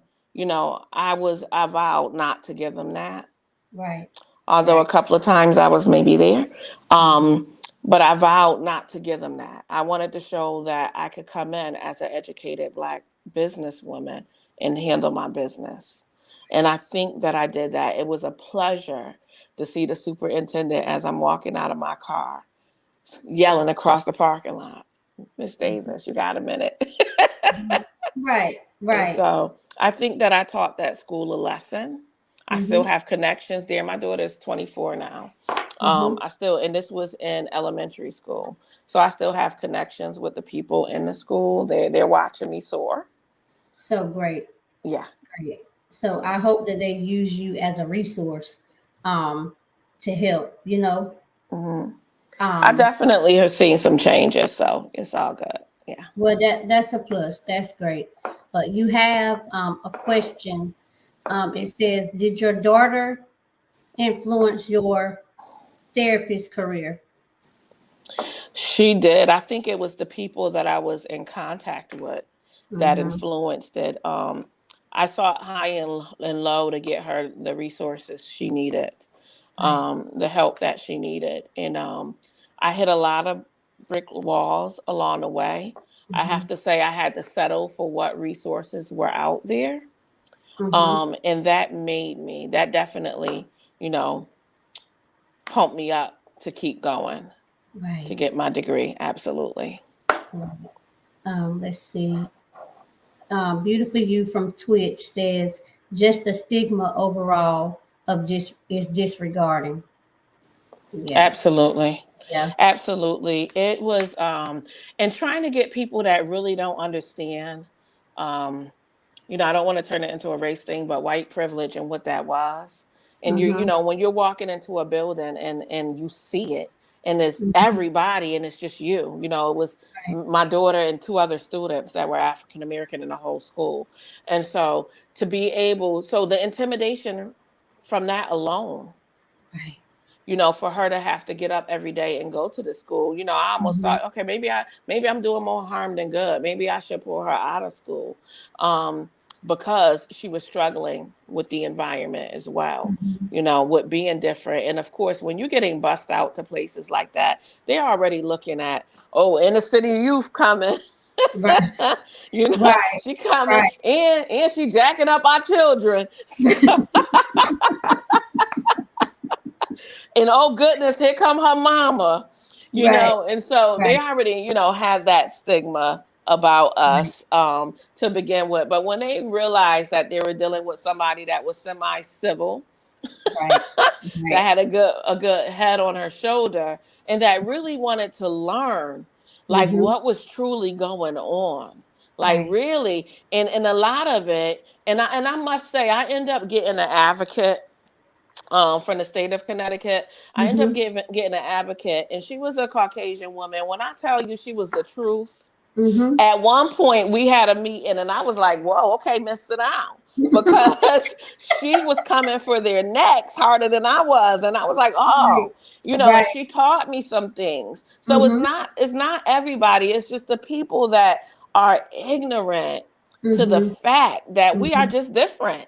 I vowed not to give them that. right, Although a right. couple of times I was maybe there. Mhm. But I vowed not to give them that. I wanted to show that I could come in as an educated black businesswoman and handle my business. And I think that I did that. It was a pleasure to see the superintendent as I'm walking out of my car yelling across the parking lot, Miss Davis, you got a minute? Right, And right. so I think that I taught that school a lesson. I still Mm-hmm. have connections there. My daughter is 24 now. Mm-hmm. And this was in elementary school. So I still have connections with the people in the school. They're watching me soar. So great. Yeah. Great. So I hope that they use you as a resource um to help, Hmm. I Um definitely have seen some changes, so it's all good. Yeah. well that's a plus. That's great. But you have a question. It says, did your daughter influence your therapist career? She did. I think it was the people that I was in contact with that Mm-hmm. influenced it. I sought high and low to get her the resources she needed, Right. the help that she needed. And I hit a lot of brick walls along the way. I Mm-hmm. have to say, I had to settle for what resources were out there. And that definitely, pumped me up to keep going, Right. to get my degree. Absolutely. Right. Let's see. Beautiful You from Twitch says just the stigma overall of just is disregarding. Yeah. Absolutely. Yeah. Absolutely. It was and trying to get people that really don't understand, um I don't want to turn it into a race thing, but white privilege and what that was. And Mm-hmm. when you're walking into a building and you see it, and there's Mm-hmm. everybody and it's just you. It was Right. my daughter and two other students that were African American in the whole school. And so so the intimidation from that alone, Right. for her to have to get up every day and go to the school, I almost Mm-hmm. thought, okay, maybe I'm doing more harm than good. Maybe I should pull her out of school, because she was struggling with the environment as well, Mm-hmm. with being different. And of course, when you're getting bussed out to places like that, they're already looking at, oh, inner city youth coming. Right. Right. She coming Right. and she jacking up our children. So, and oh goodness, here come her mama, Right. and so they Right. already, had that stigma about Right. us, to begin with. But when they realized that they were dealing with somebody that was semi-civil, Right. that Right. had a good head on her shoulder, and that really wanted to learn, like, Mm-hmm. what was truly going on, like, Right. really. And a lot of it, and I must say, I end up getting an advocate, from the state of Connecticut. I ended up Mm-hmm. getting an advocate, and she was a Caucasian woman. When I tell you, she was the truth. Mm-hmm. At one point, we had a meeting, and I was like, "Whoa, okay, Miss, sit down," because she was coming for their necks harder than I was, and I was like, Right. "Oh." And Right. she taught me some things. So it's Mm-hmm. not everybody. It's just the people that are ignorant to the Mm-hmm. fact that we are Mm-hmm. just different,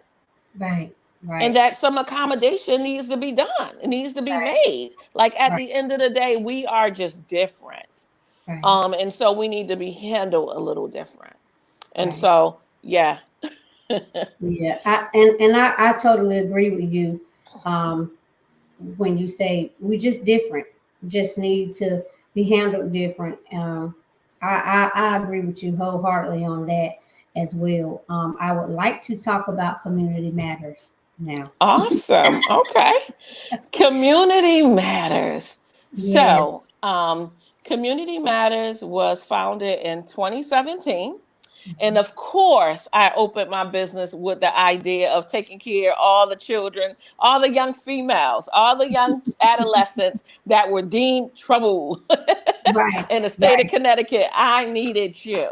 Right. and Right. that some accommodation needs to be done. It needs to be Right. made. Like, at Right. the end of the day, we are just different. Right. And so we need to be handled a little different. And Right. so, yeah. Yeah. I totally agree with you. Um, when you say we just different, just need to be handled different. I agree with you wholeheartedly on that as well. I would like to talk about community matters now. Awesome. Okay. Community Matters. Yes. So, Community Matters was founded in 2017. And of course, I opened my business with the idea of taking care of all the children, all the young females, all the young adolescents that were deemed trouble Right. in the state of Right. Connecticut. I needed you.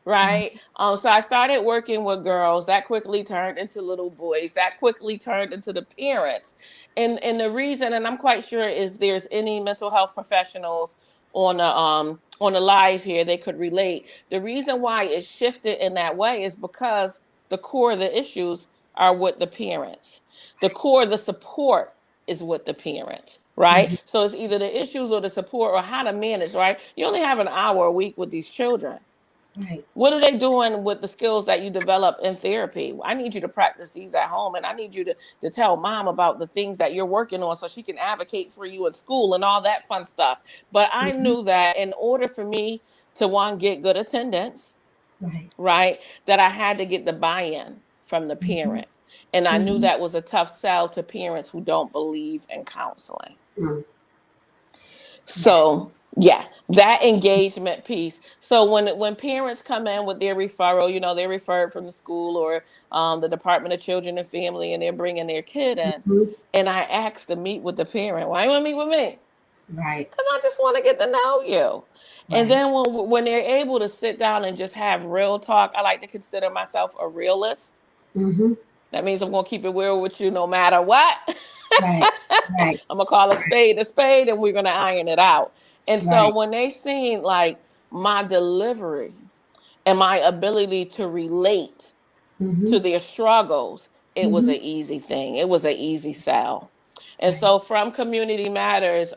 Right. Right. So I started working with girls. That quickly turned into little boys. That quickly turned into the parents. And the reason, and I'm quite sure, is there's any mental health professionals on the live here, they could relate. The reason why it shifted in that way is because the core of the issues are with the parents. The core of the support is with the parents, right? Mhm. So it's either the issues or the support or how to manage, right? You only have an hour a week with these children. Right. What are they doing with the skills that you develop in therapy? I need you to practice these at home, and I need you to tell mom about the things that you're working on so she can advocate for you in school and all that fun stuff. But I Mhm. knew that in order for me to, one, get good attendance, Right. right, that I had to get the buy-in from the Mhm. parent. And I knew Mhm. that was a tough sell to parents who don't believe in counseling. Mm. Right. So yeah, that engagement piece. So when parents come in with their referral, they're referred from the school or the Department of Children and Family, and they're bringing their kid in, Mhm. and I ask to meet with the parent. Why you want to meet with me? Right. Because I just want to get to know you. And Right. then when they're able to sit down and just have real talk, I like to consider myself a realist. Mhm. That means I'm gonna keep it real with you no matter what. Right. Right. I'm gonna call a spade, and we're gonna iron it out. And so Right. when they seen, like, my delivery and my ability to relate to Mhm. their struggles, it was Mhm. an easy thing. It was an easy sell. And Right. so from Community Matters,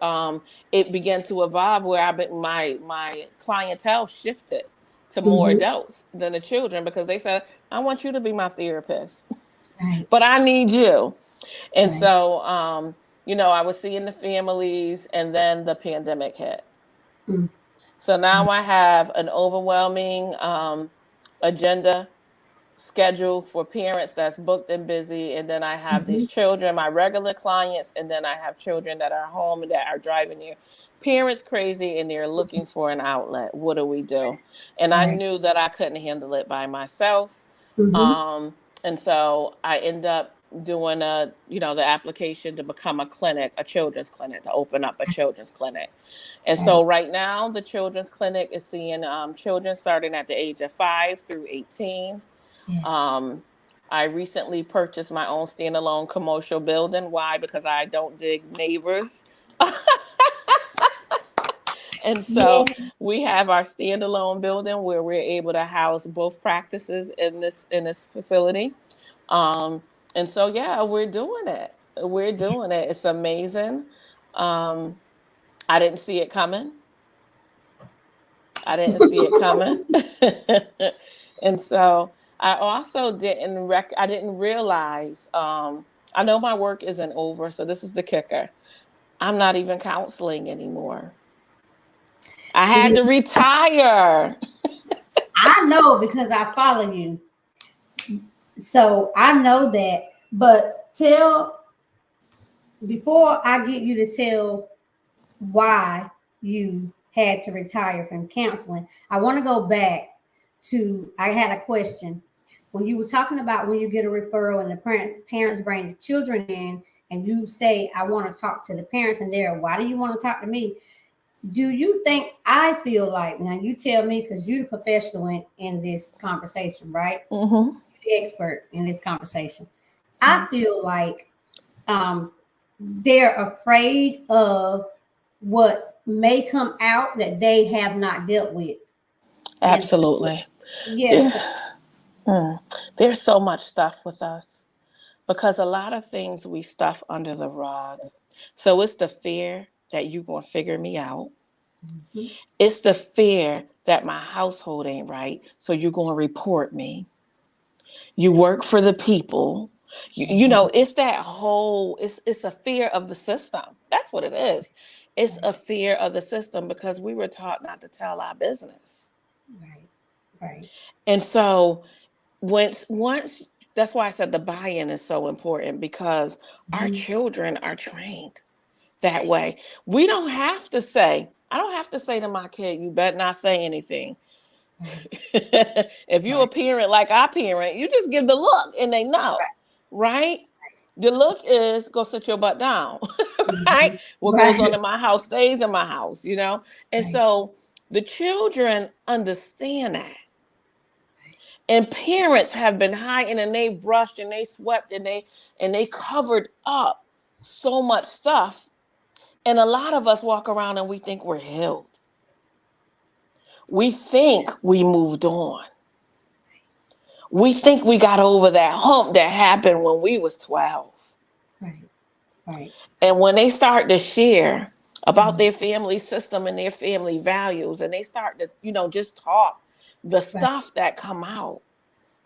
it began to evolve where my clientele shifted to more Mhm. adults than the children, because they said, I want you to be my therapist. Right. but I need you. And Right. so, I was seeing the families, and then the pandemic hit. Mm. So now I have an overwhelming agenda schedule for parents that's booked and busy. And then I have Mm-hmm. these children, my regular clients, and then I have children that are home and that are driving their parents crazy and they're looking for an outlet. What do we do? And I Right. knew that I couldn't handle it by myself. Mm-hmm. And so I end up doing the application to become a clinic, a children's clinic, to open up a children's clinic. And Right. so right now the children's clinic is seeing children starting at the age of 5 through 18. Yes. um, I recently purchased my own standalone commercial building. Why? Because I don't dig neighbors. And so Yeah. we have our standalone building where we're able to house both practices in this facility. Um, and so yeah, we're doing it. We're doing it. It's amazing. Um, I didn't see it coming. I didn't see it coming. And so I also I didn't realize, I know my work isn't over, so this is the kicker. I'm not even counseling anymore. I had to Listen, retire. I know because I follow you. So I know that. But before I get you to tell why you had to retire from counseling, I want to go back to, I had a question. When you were talking about when you get a referral and the parents bring the children in and you say, I want to talk to the parents, and they're, why do you want to talk to me? Do you think, I feel like, now you tell me because you're the professional in this conversation, right? Mm-hmm. The expert in this conversation. I feel like they're afraid of what may come out that they have not dealt with. And so, Absolutely. yes, There, there's so much stuff with us because a lot of things we stuff under the rug. So it's the fear that you're going to figure me out. mhm, It's the fear that my household ain't right, so you're going to report me. You work for the people. It's that whole, it's a fear of the system. That's what it is. It's a fear of the system because we were taught not to tell our business. right, right. And so once that's why I said the buy-in is so important, because our Mhm, children are trained that way. I don't have to say to my kid, you better not say anything. right, If you a right, parent like our parent, you just give the look and they know, right? The look is go sit your butt down, right? mhm, What goes on right, in my house stays in my house. And right, so the children understand that. And parents have been hiding and they brushed and they swept and they covered up so much stuff. And a lot of us walk around and we think we're healed. We think we moved on. We think we got over that hump that happened when we was 12. right, right. And when they start to share about Mhm, their family system and their family values, and they start to, just talk the right, stuff that come out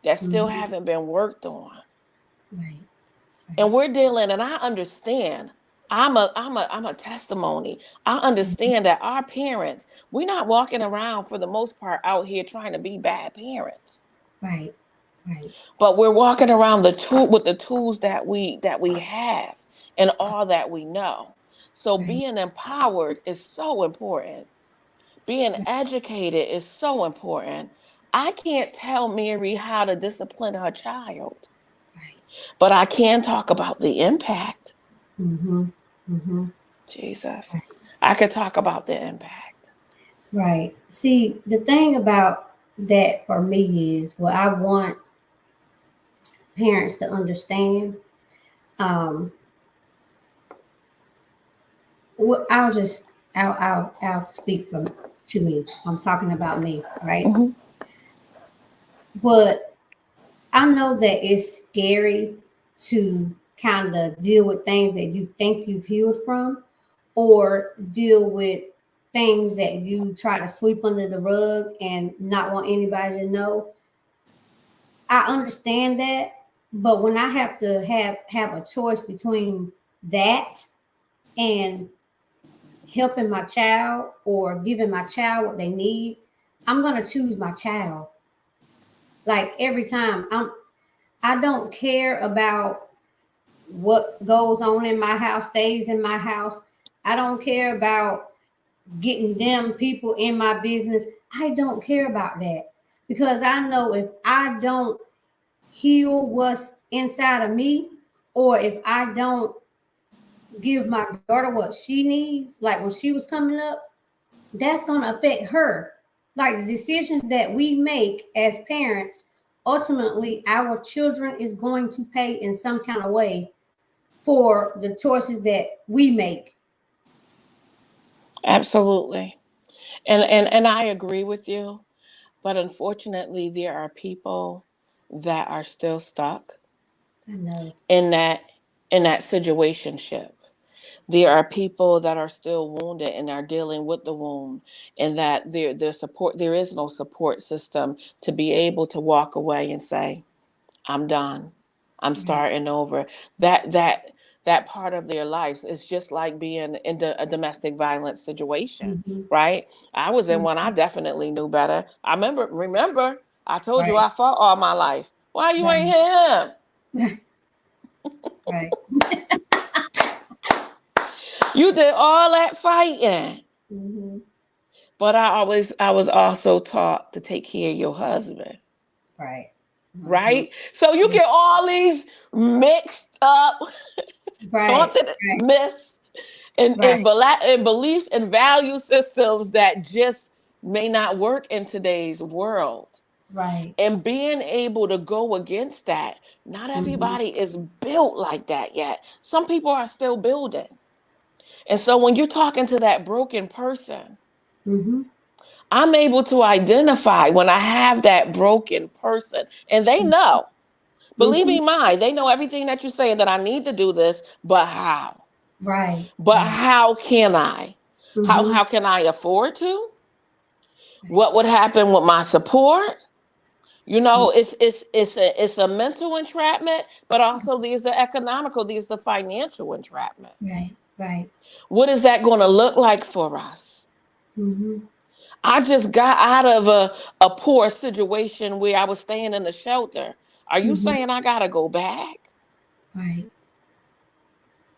that still mhm, haven't been worked on. right, And right. we're dealing, and I understand. I'm a testimony. I Mhm, understand that our parents, we're not walking around for the most part out here trying to be bad parents. right, right, But we're walking around with the tools that we have and all that we know. So right, being empowered is so important. Being right, educated is so important. I can't tell Mary how to discipline her child, right. but I can talk about the impact. Mm-hmm. Mm-hmm. Jesus. I could talk about the impact. Right. See, the thing about that for me is what I want parents to understand. Um, what I'll speak from to me. I'm talking about me, right? Mm-hmm. But I know that it's scary to kind of deal with things that you think you've healed from, or deal with things that you try to sweep under the rug and not want anybody to know. I understand that, But when I have to have a choice between that and helping my child or giving my child what they need, I'm gonna choose my child. Like every time, I don't care about what goes on in my house stays in my house. I don't care about getting them people in my business. I don't care about that because I know if I don't heal what's inside of me, or if I don't give my daughter what she needs, like when she was coming up, that's going to affect her. Like the decisions that we make as parents, ultimately, our children is going to pay in some kind of way for the choices that we make. Absolutely. And I agree with you, but unfortunately there are people that are still stuck I know. in that situationship. There are people that are still wounded and are dealing with the wound, and that there is no support system to be able to walk away and say, I'm done. I'm Right. starting over. That part of their lives is just like being in a domestic violence situation, Mm-hmm. right? I was in one. I Mm-hmm. definitely knew better. I remember I told you Right. I fought all my life. Why you ain't Right. hit him? Right. You did all that fighting. Mm-hmm. But I was also taught to take care of your husband, Right. Mm-hmm. right? So you get all these mixed up, Right. taunted Right. myths Right. and beliefs and value systems that just may not work in today's world. Right. And being able to go against that, not Mm-hmm. everybody is built like that yet. Some people are still building. And so when you're talking to that broken person, Mm-hmm. I'm able to identify when I have that broken person, and they know. Believe Mm-hmm. me, they know everything that you're saying, that I need to do this, but how? Right. But Right. how can I? Mm-hmm. How can I afford to? Right. What would happen with my support? You know, it's a mental entrapment, but also there's the economical, there's the financial entrapment. Right. Right. What is that going to look like for us? Mm-hmm. I just got out of a poor situation where I was staying in a shelter. Are you Mm-hmm. saying I gotta go back? Right.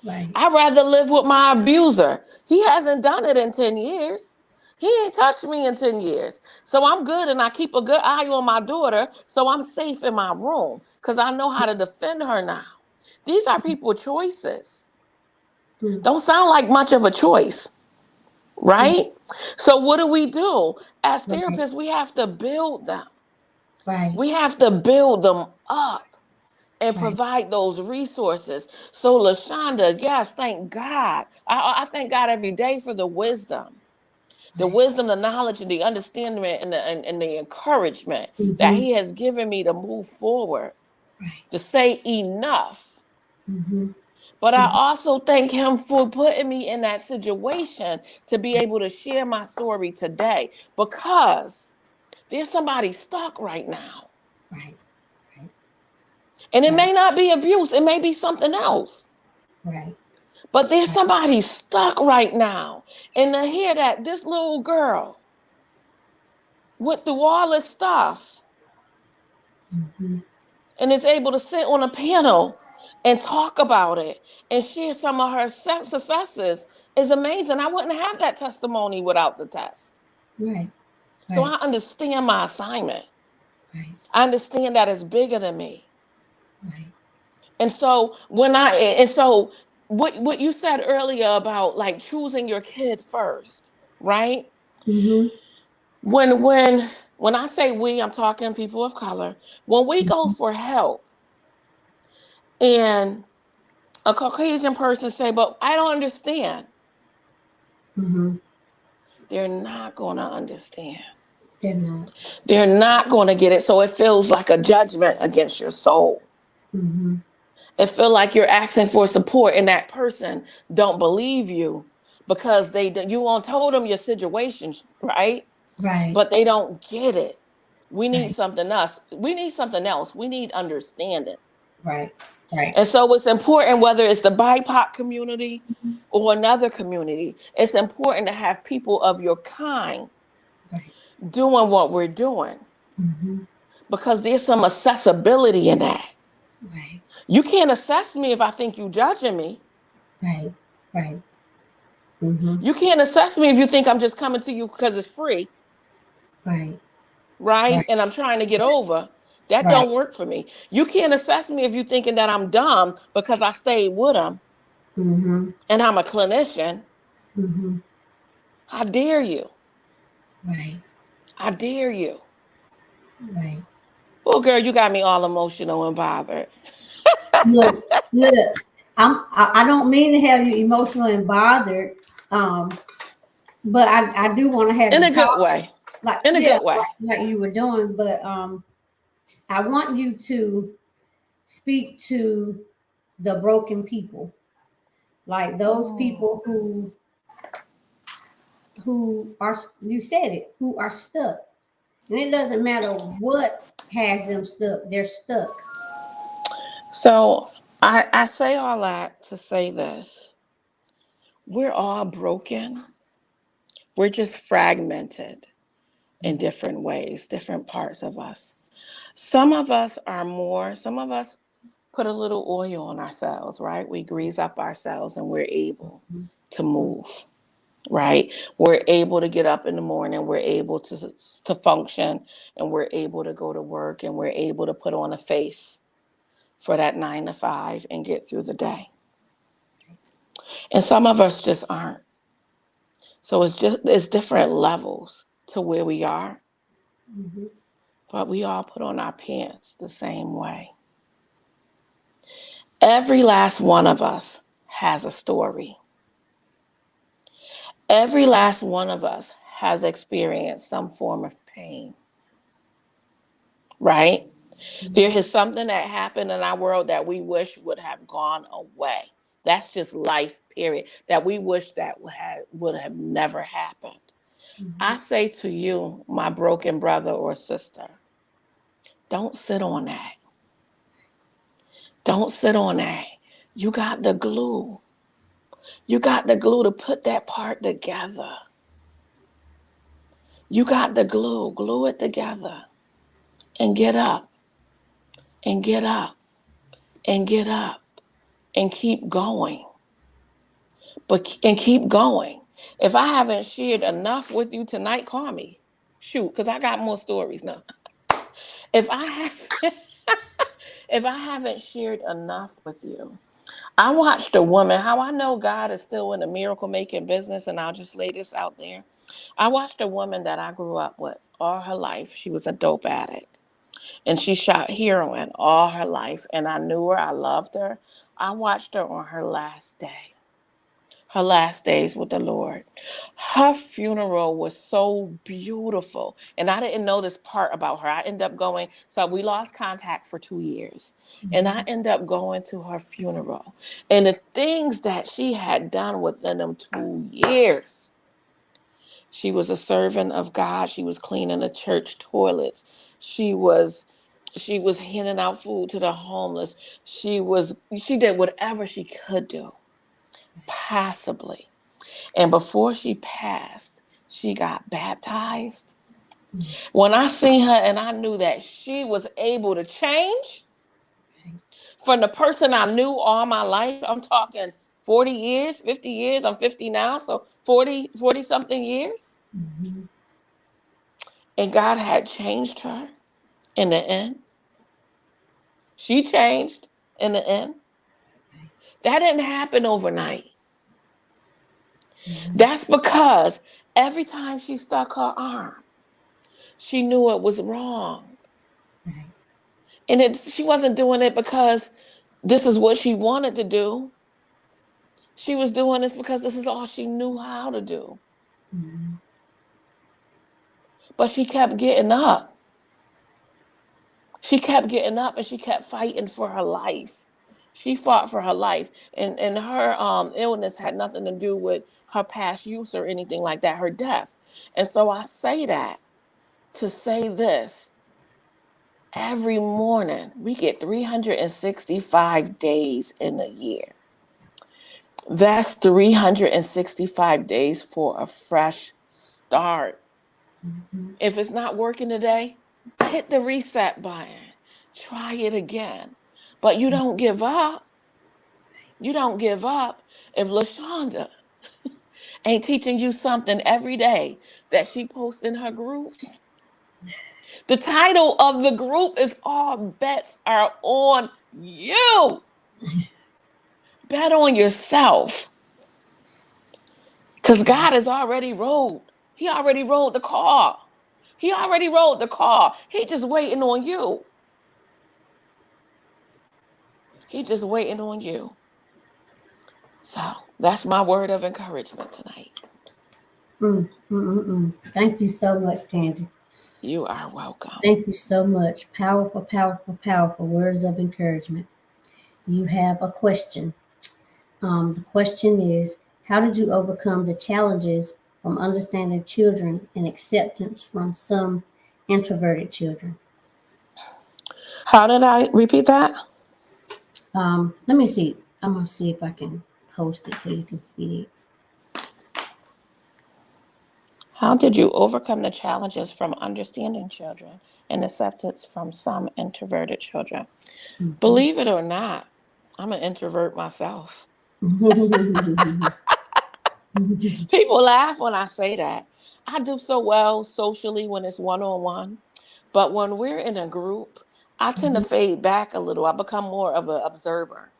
Right. I'd rather live with my abuser. He hasn't done it in 10 years. He ain't touched me in 10 years. So I'm good, and I keep a good eye on my daughter. So I'm safe in my room because I know how to defend her now. These are people choices. Mm-hmm. Don't sound like much of a choice, right? So what do? As Right. therapists, we have to build them. Right. We have to build them up and Right. provide those resources. So, LaShonda, yes, thank God. I thank God every day for the Right. wisdom, the knowledge, and the understanding, and the encouragement that Mm-hmm. He has given me to move forward, Right. to say enough. Mm-hmm. But I Mm-hmm. also thank Him for putting me in that situation to be able to share my story today, because there's somebody stuck right now. Right. Right. And it Right. may not be abuse, it may be something else. Right. But there's Right. somebody stuck right now. And to hear that this little girl went through all this stuff Mm-hmm. and is able to sit on a panel and talk about it and share some of her successes is amazing. I wouldn't have that testimony without the test. Right. So Right. I understand my assignment. Right. I understand that it's bigger than me. Right. And so what you said earlier about like choosing your kid first, right? Mm-hmm. When I say we, I'm talking people of color. When we go Mm-hmm. for help and a Caucasian person say, "But I don't understand," Mm-hmm. they're not going to understand. They're not. They're not going to get it. So it feels like a judgment against your soul. Mm-hmm. It feels like you're asking for support, and that person don't believe you because you won't told them your situation, right? Right. But they don't get it. We need Right. something else. We need something else. We need understanding. Right. Right. And so it's important, whether it's the BIPOC community or another community, it's important to have people of your kind Right. doing what we're doing, Mm-hmm. because there's some accessibility in that. Right. You can't assess me if I think you judging me. Right. Right. Mm-hmm. You can't assess me if you think I'm just coming to you because it's free, Right. right? Right. And I'm trying to get over. That Right. don't work for me. You can't assess me if you're thinking that I'm dumb because I stayed with them Mm-hmm. and I'm a clinician. Mm-hmm. How dare you? Right. I dare you. Right. Well, girl, you got me all emotional and bothered. Look, look. I don't mean to have you emotional and bothered. Um, but I do want to have In you a good talk way. like, In a yeah, good way. like you were doing. But I want you to speak to the broken people, like those Mm. people who are, you said it, who are stuck. And it doesn't matter what has them stuck, they're stuck. So I say all that to say this. We're all broken. We're just fragmented in different ways, different parts of us. Some of us are more, some of us put a little oil on ourselves, right? We grease up ourselves and we're able to move, right? We're able to get up in the morning, we're able to function, and we're able to go to work, and we're able to put on a face for that 9 to 5 and get through the day. And some of us just aren't. So it's different levels to where we are, Mm-hmm. but we all put on our pants the same way. Every last one of us has a story. Every last one of us has experienced some form of pain, right? There is something that happened in our world that we wish would have gone away. That's just life, period. That we wish that would have never happened. Mm-hmm. I say to you, my broken brother or sister, don't sit on that. Don't sit on that. You got the glue. You got the glue to put that part together. You got the glue. Glue it together and get up and get up and get up and keep going. And keep going. If I haven't shared enough with you tonight, call me. Shoot, because I got more stories now. If I have if I haven't shared enough with you, I watched a woman, how I know God is still in the miracle making business, and I'll just lay this out there. I watched a woman that I grew up with all her life. She was a dope addict, and she shot heroin all her life, and I knew her, I loved her. I watched her on her last day, her last days with the Lord. Her funeral was so beautiful. And I didn't know this part about her. I ended up going, so we lost contact for 2 years. And I Mm-hmm. ended up going to her funeral. And the things that she had done within them 2 years. She was a servant of God. She was cleaning the church toilets. She was she was handing out food to the homeless. She did whatever she could do, possibly. And before she passed, she got baptized. When I seen her and I knew that she was able to change from the person I knew all my life, I'm talking 40 years, 50 years, I'm 50 now, so 40 something years. Mm-hmm. And God had changed her in the end. She changed in the end. That didn't happen overnight. Mm-hmm. That's because every time she stuck her arm, she knew it was wrong. Right. And she wasn't doing it because this is what she wanted to do. She was doing this because this is all she knew how to do. Mm-hmm. But she kept getting up. She kept getting up and she kept fighting for her life. She fought for her life. And her illness had nothing to do with her past use or anything like that, her death. And so I say that to say this. Every morning, we get 365 days in a year. That's 365 days for a fresh start. Mm-hmm. If it's not working today, hit the reset button. Try it again. But you don't give up. You don't give up. If LaShonda ain't teaching you something every day that she posts in her group, the title of the group is All Bets Are On You. Bet on yourself. Because God has already rode. He already rode the car. He already rode the car. He just waiting on you. He just waiting on you. So that's my word of encouragement tonight. Thank you so much, Tangie. You are welcome. Thank you so much. Powerful, powerful, powerful words of encouragement. You have a question. The question is, how did you overcome the challenges from understanding children and acceptance from some introverted children? How did I repeat that? Let me see. I'm gonna see if I can post it so you can see it. How did you overcome the challenges from understanding children and acceptance from some introverted children? Mhm. Believe it or not, I'm an introvert myself. People laugh when I say that. I do so well socially when it's one on one, but when we're in a group, I tend to fade back a little. I become more of an observer.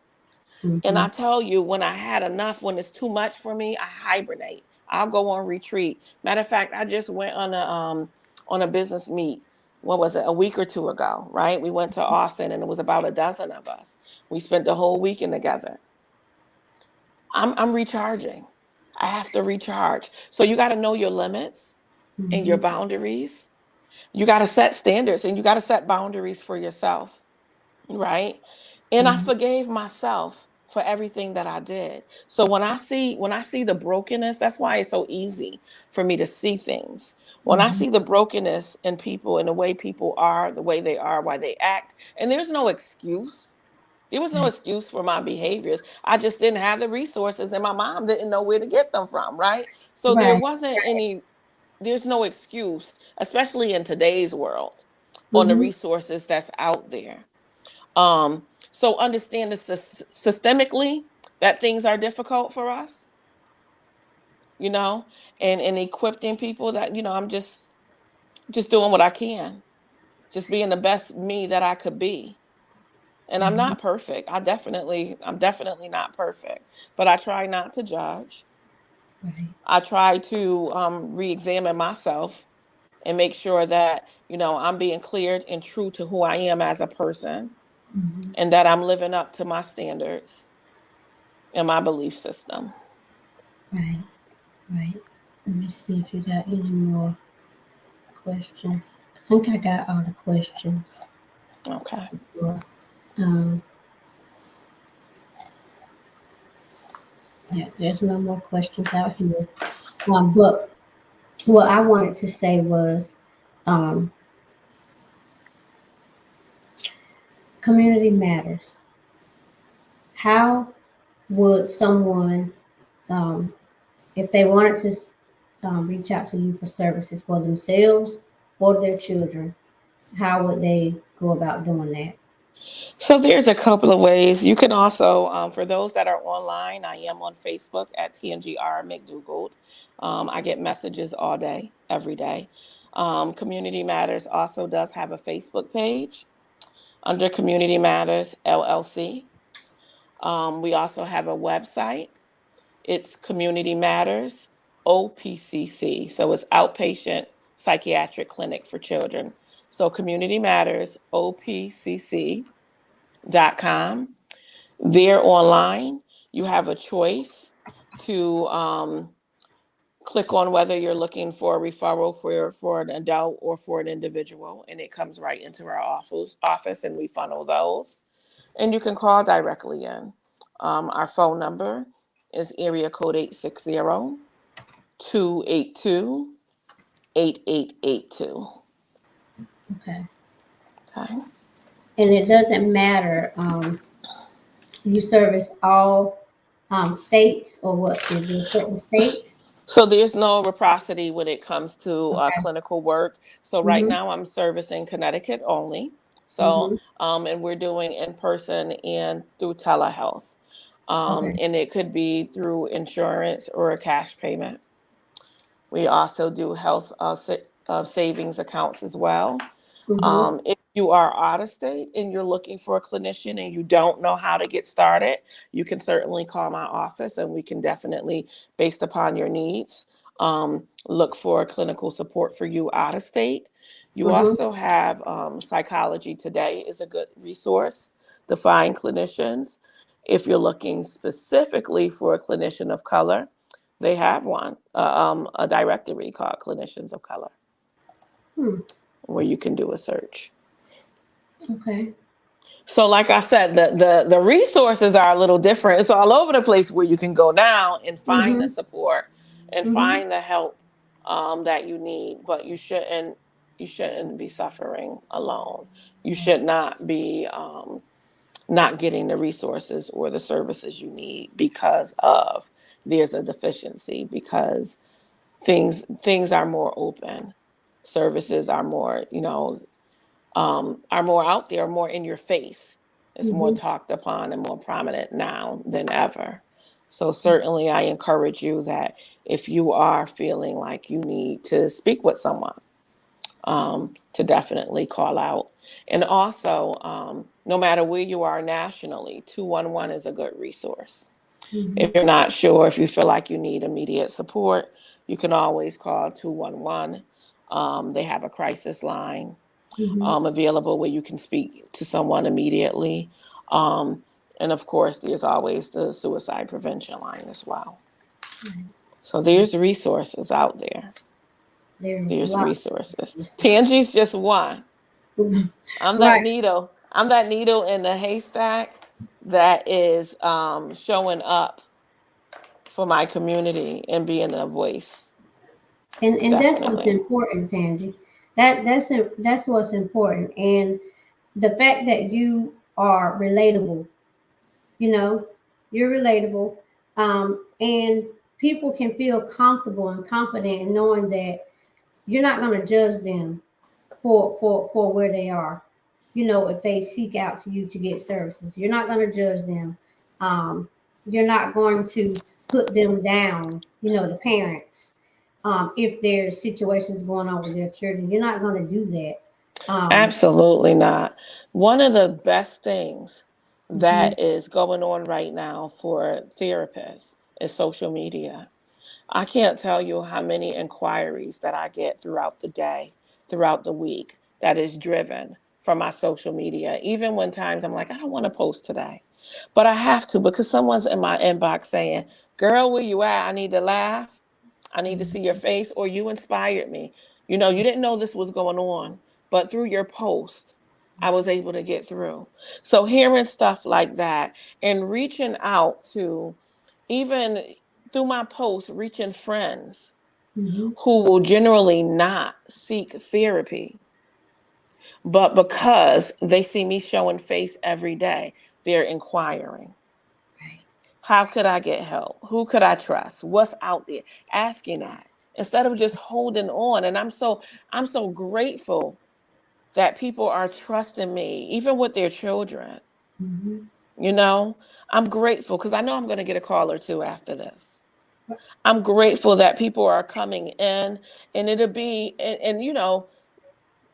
And I Mhm. tell you, when I had enough, when it's too much for me, I hibernate. I'll go on retreat. Matter of fact, I just went on a business meet. What was it? A week or two ago, right? We went to Austin, and it was about a dozen of us. We spent the whole weekend together. I'm recharging. I have to recharge. So you got to know your limits and your Mhm. boundaries. You got to set standards and you got to set boundaries for yourself, right? And I Mhm. forgave myself for everything that I did. So when I see the brokenness, that's why it's so easy for me to see things. When I Mhm. see the brokenness in people and the way people are, the way they are, why they act, and there's no excuse. There was no Right. excuse for my behaviors. I just didn't have the resources and my mom didn't know where to get them from, right? So there Right. wasn't any there's no excuse, especially in today's world, on the Mhm. resources that's out there. So understand this systemically that things are difficult for us, you know, and equipping people that, I'm just doing what I can, just being the best me that I could be. And I'm Mhm. not perfect. I'm definitely not perfect, but I try not to judge. Right. I try to re-examine myself and make sure that, I'm being clear and true to who I am as a person Mhm. and that I'm living up to my standards and my belief system. Right. Right. Let me see if you got any more questions. I think I got all the questions. Okay. Sure. Um, yeah, there's no more questions out here. But what I wanted to say was, um, community matters. How would someone, um, if they wanted to reach out to you for services for themselves or their children, how would they go about doing that? So there's a couple of ways. You can also, for those that are online, I am on Facebook at TNGR McDougald. I get messages all day, every day. Community Matters also does have a Facebook page under Community Matters LLC. We also have a website. It's Community Matters OPCC. So it's Outpatient Psychiatric Clinic for Children. So Community Matters OPCC.com. There online, you have a choice to click on whether you're looking for a referral for an adult or for an individual, and it comes right into our office and we funnel those. And you can call directly in. Our phone number is area code 860-282-8882. Okay. Okay. And it doesn't matter. You service all states, or what? Is there certain states? So there's no reciprocity when it comes to Okay. clinical work. So right Mhm. now I'm servicing Connecticut only. So Mhm. and we're doing in person and through telehealth. Okay. And it could be through insurance or a cash payment. We also do health savings accounts as well. Mhm. If you are out of state and you're looking for a clinician and you don't know how to get started, you can certainly call my office and we can definitely, based upon your needs, look for clinical support for you out of state. You Mhm. also have Psychology Today is a good resource to find clinicians. If you're looking specifically for a clinician of color, they have a directory called Clinicians of Color, Hmm. where you can do a search. Okay. So, like I said, the resources are a little different. It's all over the place where you can go now and find the Mhm. support and Mhm. find the help that you need. But you shouldn't be suffering alone. You should not be not getting the resources or the services you need because of there's a deficiency, because things are more open, services are more, are more out there, more in your face. It's more Mhm. talked upon and more prominent now than ever. So certainly I encourage you that if you are feeling like you need to speak with someone, to definitely call out. And also, no matter where you are nationally, 211 is a good resource. If Mhm. you're not sure, if you feel like you need immediate support, you can always call 211. They have a crisis line Mhm. available where you can speak to someone immediately. Um, and of course, there's always the suicide prevention line as well. Right. So Right. there's resources out there. There's There's lots of resources. resources. Tangie's just one. I'm that Right. needle. I'm that needle in the haystack that is showing up for my community and being a voice. And that's what's Definitely. important, Tangie. That's what's important. And the fact that you are relatable, you know, you're relatable, and people can feel comfortable and confident in knowing that you're not going to judge them for where they are. You know, if they seek out to you to get services, you're not going to judge them. Um, you're not going to put them down. You know, the parents, if there's situations going on with their children, you're not going to do that. Absolutely not. One of the best things Mhm. that is going on right now for therapists is social media. I can't tell you how many inquiries that I get throughout the day, throughout the week, that is driven from my social media. Even when times I'm like, I don't want to post today, but I have to because someone's in my inbox saying, "Girl, where you at? I need to laugh. I need to see your face," or "You inspired me. You didn't know this was going on, but through your post, I was able to get through." So hearing stuff like that and reaching out to, even through my posts, reaching friends Mhm. who will generally not seek therapy, but because they see me showing face every day, they're inquiring. Right. How could I get help? Who could I trust? What's out there? Asking that instead of just holding on. And I'm so grateful that people are trusting me, even with their children. Mhm. You know, I'm grateful because I know I'm going to get a call or two after this. I'm grateful that people are coming in, and it'll be, and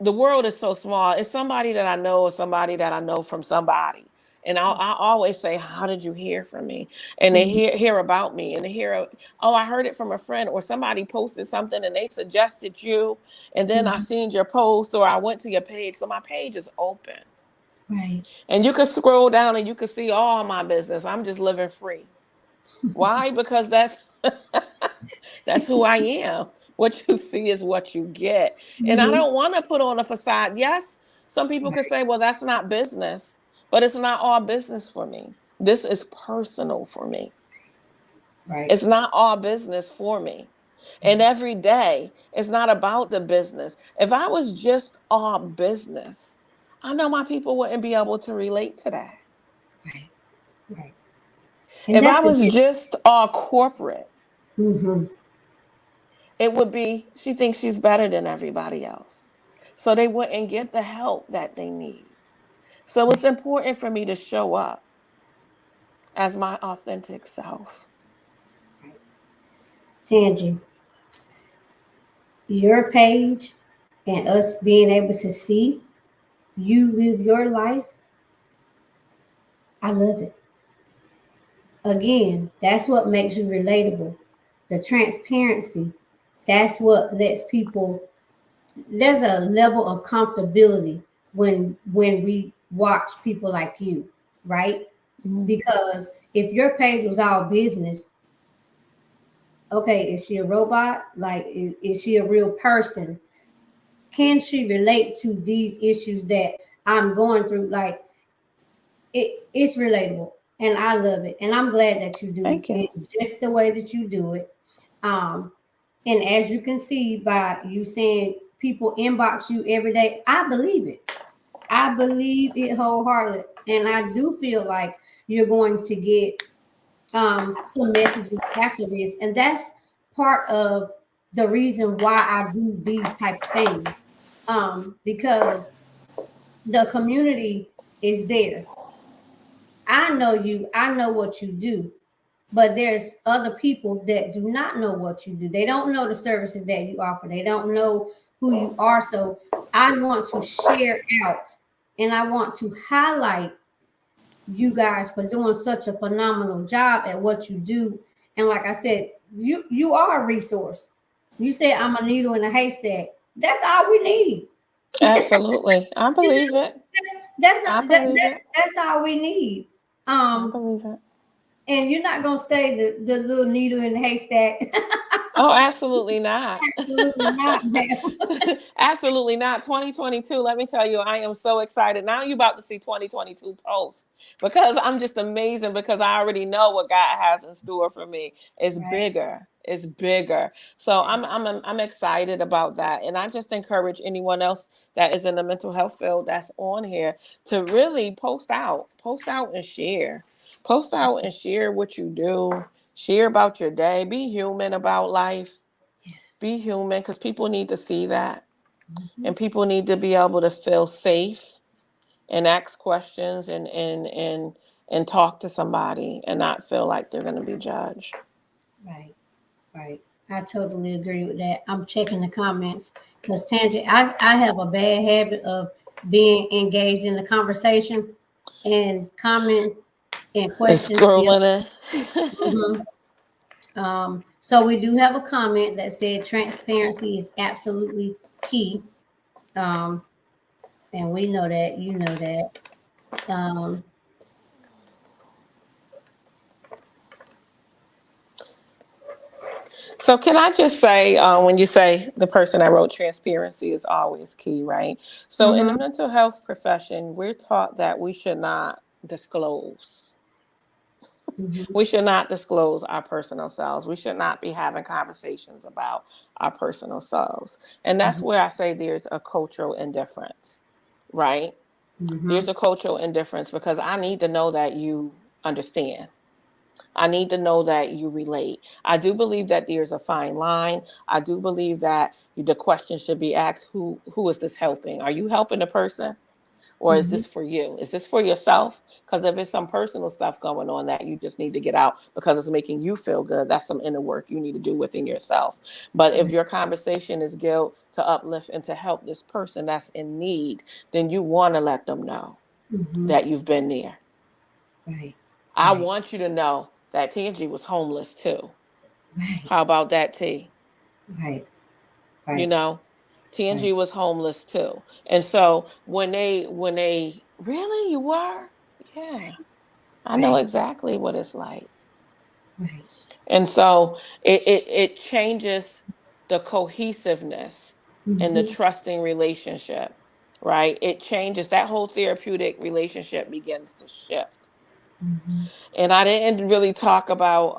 the world is so small. It's somebody that I know or somebody that I know from somebody. And I always say, "How did you hear from me?" And they Mhm. hear about me, and they hear, "Oh, I heard it from a friend," or somebody posted something and they suggested you, and then I Mhm. seen your post or I went to your page. So my page is open, Right. and you can scroll down and you can see all my business. I'm just living free. Why? Because that's who I am. What you see is what you get. And I Mhm. don't want to put on a facade. Yes, some people could Right. say, well, that's not business, but it's not all business for me. This is personal for me. Right. It's not all business for me. And every day, it's not about the business. If I was just all business, I know my people wouldn't be able to relate to that. Right. Right. And If that's I the was just all corporate, mm-hmm. it would be she thinks she's better than everybody else. So they wouldn't get the help that they need. So it's important for me to show up as my authentic self. Right. Tangie, your page and us being able to see you live your life, I love it. Again, that's what makes you relatable. The transparency, that's what lets people, there's a level of comfortability when we watch people like you, right? Mm-hmm. Because if your page was all business, okay, is she a robot? Like, is she a real person? Can she relate to these issues that I'm going through? Like, it's relatable, and I love it, and I'm glad that you do Thank you. it just the way that you do it. Um, and as you can see by you saying people inbox you every day, I believe it. I believe it wholeheartedly, and I do feel like you're going to get some messages after this, and that's part of the reason why I do these type of things, because the community is there. I know you, I know what you do, but there's other people that do not know what you do. They don't know the services that you offer. They don't know who you are. So I want to share out and I want to highlight you guys for doing such a phenomenal job at what you do. And like I said, you are a resource. You said I'm a needle in a haystack. That's all we need. Absolutely. I You believe know, it. I believe it. that's all we need. I Um, believe it. and you're not gonna stay the little needle in the haystack. Oh, absolutely not. Absolutely not, ma'am. Absolutely not. 2022, let me tell you, I am so excited. Now you're about to see 2022 posts because I'm just amazing because I already know what God has in store for me. It's Right. bigger. It's bigger. So I'm excited about that. And I just encourage anyone else that is in the mental health field that's on here to really post out and share. Post out and share what you do. Share about your day. Be human about life. Yeah. Be human because people need to see that. Mm-hmm. And people need to be able to feel safe and ask questions and talk to somebody and not feel like they're going to be judged. Right. Right. I totally agree with that. I'm checking the comments because Tangent, I have a bad habit of being engaged in the conversation and comments and And questions. Yep. scrolling in. Mhm. So we do have a comment that said transparency is absolutely key. Um, and we know that, you know that. Um, So can I just say, when you say the person that wrote transparency is always key, right? So in the mhm, mental health profession, we're taught that we should not disclose. mhm, We should not disclose our personal selves. We should not be having conversations about our personal selves. And that's mhm, where I say there's a cultural indifference, right? mhm, There's a cultural indifference because I need to know that you understand. I need to know that you relate. I do believe that there's a fine line. I do believe that the question should be asked, who is this helping? Are you helping the person? Or is mhm. this for you? Is this for yourself? Because if it's some personal stuff going on that you just need to get out because it's making you feel good, that's some inner work you need to do within yourself. But if Right. your conversation is guilt to uplift and to help this person that's in need, then you want to let them know Mhm. that you've been there. Right. I Right. want you to know that Tangie was homeless too. Right. How about that, T? Right. You Right. know, Right. Tangie was homeless too. And so when they really you were, yeah, I know Right. exactly what it's like. Right. And so it changes the cohesiveness and the Mhm. trusting relationship, right? It changes that whole therapeutic relationship begins to shift. Mhm. And I didn't really talk about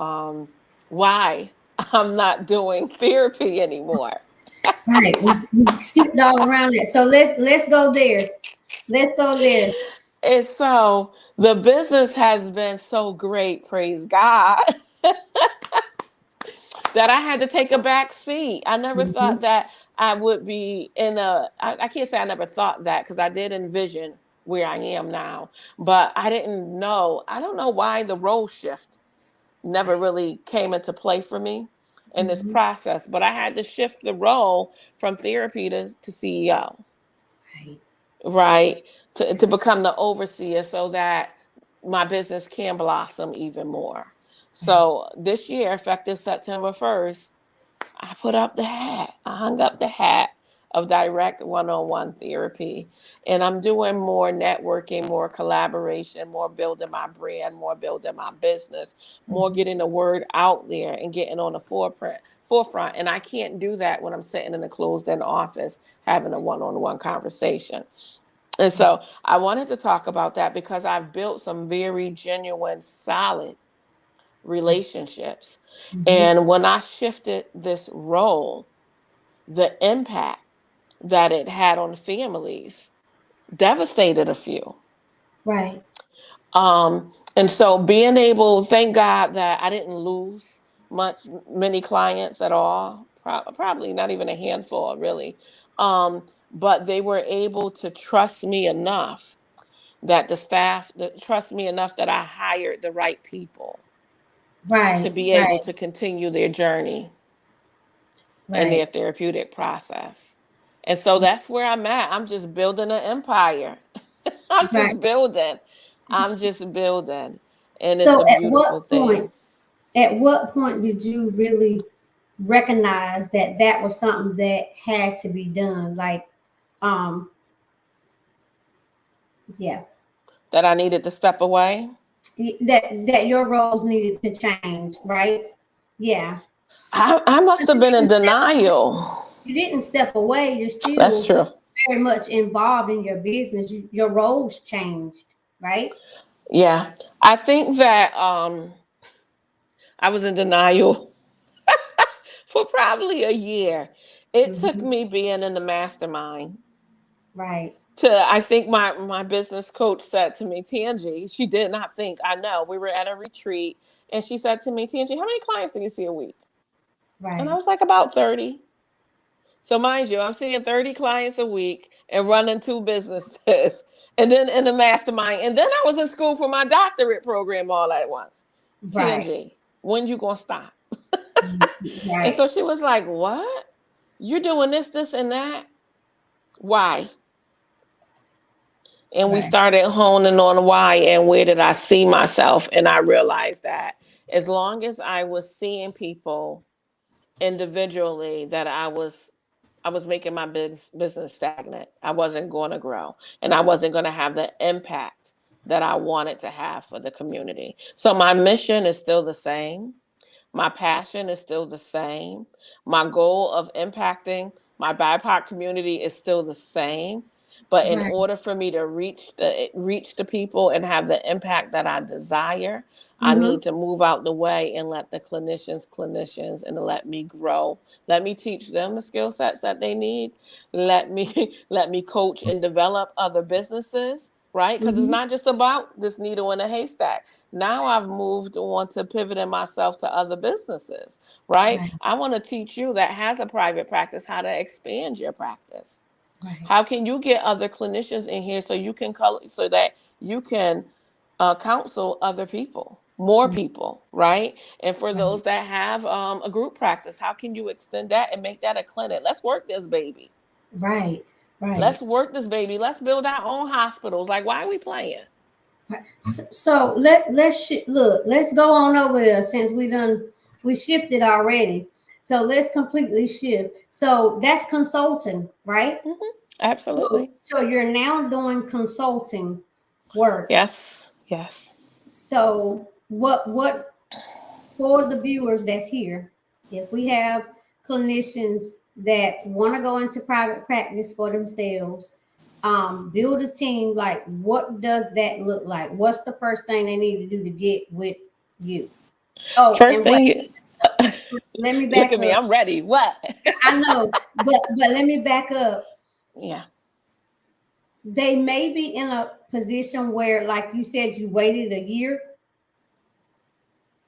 why I'm not doing therapy anymore. Right. We skipped all around it. So let's go there. Let's go there. And so the business has been so great, praise God, that I had to take a back seat. I never Mhm, thought that I would be I can't say I never thought that because I did envision where I am now, but I don't know why the role shift never really came into play for me in this mhm. process, but I had to shift the role from therapy to CEO, Right. right? To become the overseer so that my business can blossom even more. Right. So this year, effective September 1st, I put up the hat. I hung up the hat of direct one-on-one therapy. And I'm doing more networking, more collaboration, more building my brand, more building my business, more Mhm. getting the word out there and getting on the forefront. And I can't do that when I'm sitting in a closed-in office having a one-on-one conversation. And so I wanted to talk about that because I've built some very genuine, solid relationships. Mhm. And when I shifted this role, the impact that it had on families devastated a few. Right. And so being able, thank God that I didn't lose many clients at all, probably not even a handful, really. But they were able to trust me enough that the staff that trust me enough that I hired the right people to Right. be able Right. to continue their journey and their Right. therapeutic process. And so that's where I'm at. I'm just building an empire. I'm Right. just building. I'm just building. And it's So a beautiful thing. at what point did you really recognize that that was something that had to be done? Like, um, yeah, That I needed to step away. that your roles needed to change, right? Yeah. I must 'Cause have been in denial. you didn't step away. You're That's still true. very much involved in your business. Your roles changed, right? Yeah. I think that I was in denial for probably a year. It took Hmm. me being in the mastermind Right. to I think my business coach said to me, Tangie, she did not think I know. We were at a retreat and she said to me, Tangie, how many clients do you see a week? And I Right. was like, about 30. So mind you, I'm seeing 30 clients a week and running two businesses and then in the mastermind. And then I was in school for my doctorate program all at once. Right. Tangie, when you gonna stop? And Right. so she was like, what? You're doing this, and that? Why? And we Right. started honing on why and where did I see myself. And I realized that as long as I was seeing people individually, that I was making my business stagnant. I wasn't going to grow and I wasn't going to have the impact that I wanted to have for the community. So my mission is still the same. My passion is still the same. My goal of impacting my BIPOC community is still the same. But in Right. order for me to reach the people and have the impact that I desire, I Mm-hmm. need to move out the way and let the clinicians and let me grow. Let me teach them the skill sets that they need. Let me let me coach and develop other businesses, right? Because it's Mm-hmm. not just about this needle in a haystack. Now I've moved on to pivoting myself to other businesses, right? Right. I want to teach you that has a private practice how to expand your practice. Right. How can you get other clinicians in here so that you can counsel other people, more Mm. people, right? And for Right. those that have a group practice, how can you extend that and make that a clinic? Let's work this baby. Right. Right. Let's work this baby. Let's build our own hospitals. Like, why are we playing? So look. Let's go on over there since we shifted already. So let's completely shift. So that's consulting, right? Hmm. So Absolutely. so you're now doing consulting work. Yes. Yes. So what for the viewers that's here, if we have clinicians that want to go into private practice for themselves, build a team, like what does that look like? What's the first thing they need to do to get with you? Oh, First and wait, thing, let me look back at me. up. I'm ready. What? I know, but let me back up. Yeah. they may be in a position where, like you said, you waited a year.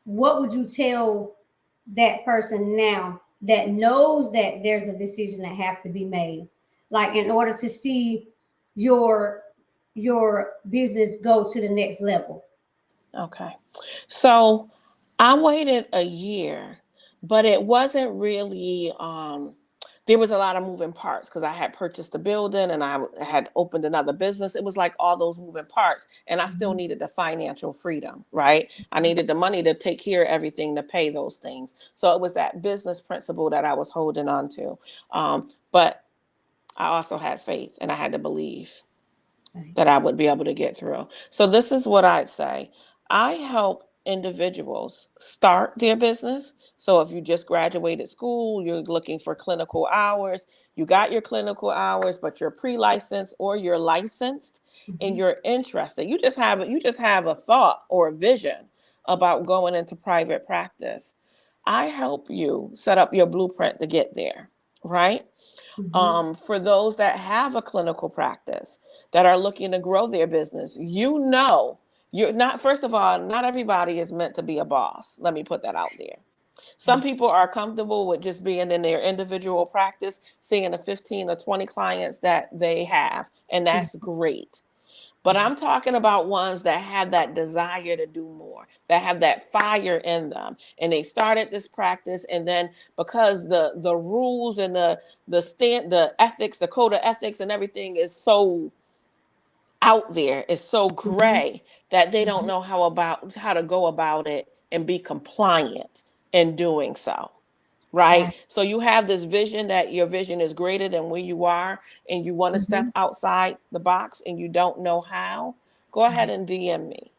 What would you tell that person now that knows that there's a decision that have to be made, like in order to see your your business go to the next level? Okay. So I waited a year, but it wasn't really there was a lot of moving parts because I had purchased a building and I had opened another business. It was like all those moving parts, and I still Mhm. needed the financial freedom, right? I needed the money to take care of everything to pay those things. So it was that business principle that I was holding on to. But I also had faith and I had to believe Right. that I would be able to get through. So this is what I'd say. I help individuals start their business. So if you just graduated school, you're looking for clinical hours, you got your clinical hours, but you're pre-licensed or you're licensed and Mhm. you're interested. You just have a thought or a vision about going into private practice. I help you set up your blueprint to get there, right? Mhm. For those that have a clinical practice that are looking to grow their business, you're not, first of all, not everybody is meant to be a boss. Let me put that out there. Some people are comfortable with just being in their individual practice, seeing the 15 or 20 clients that they have, and Mhm. that's great. But I'm talking about ones that have that desire to do more, that have that fire in them. And they started this practice, and then because the rules and the ethics, the code of ethics and everything is so out there, is so Mhm. gray that they don't Mhm. know how to go about it and be compliant in doing so. Right? Right. So you have this vision that your vision is greater than where you are and you want to step Mhm. outside the box and you don't know how. Go ahead Right. and DM me.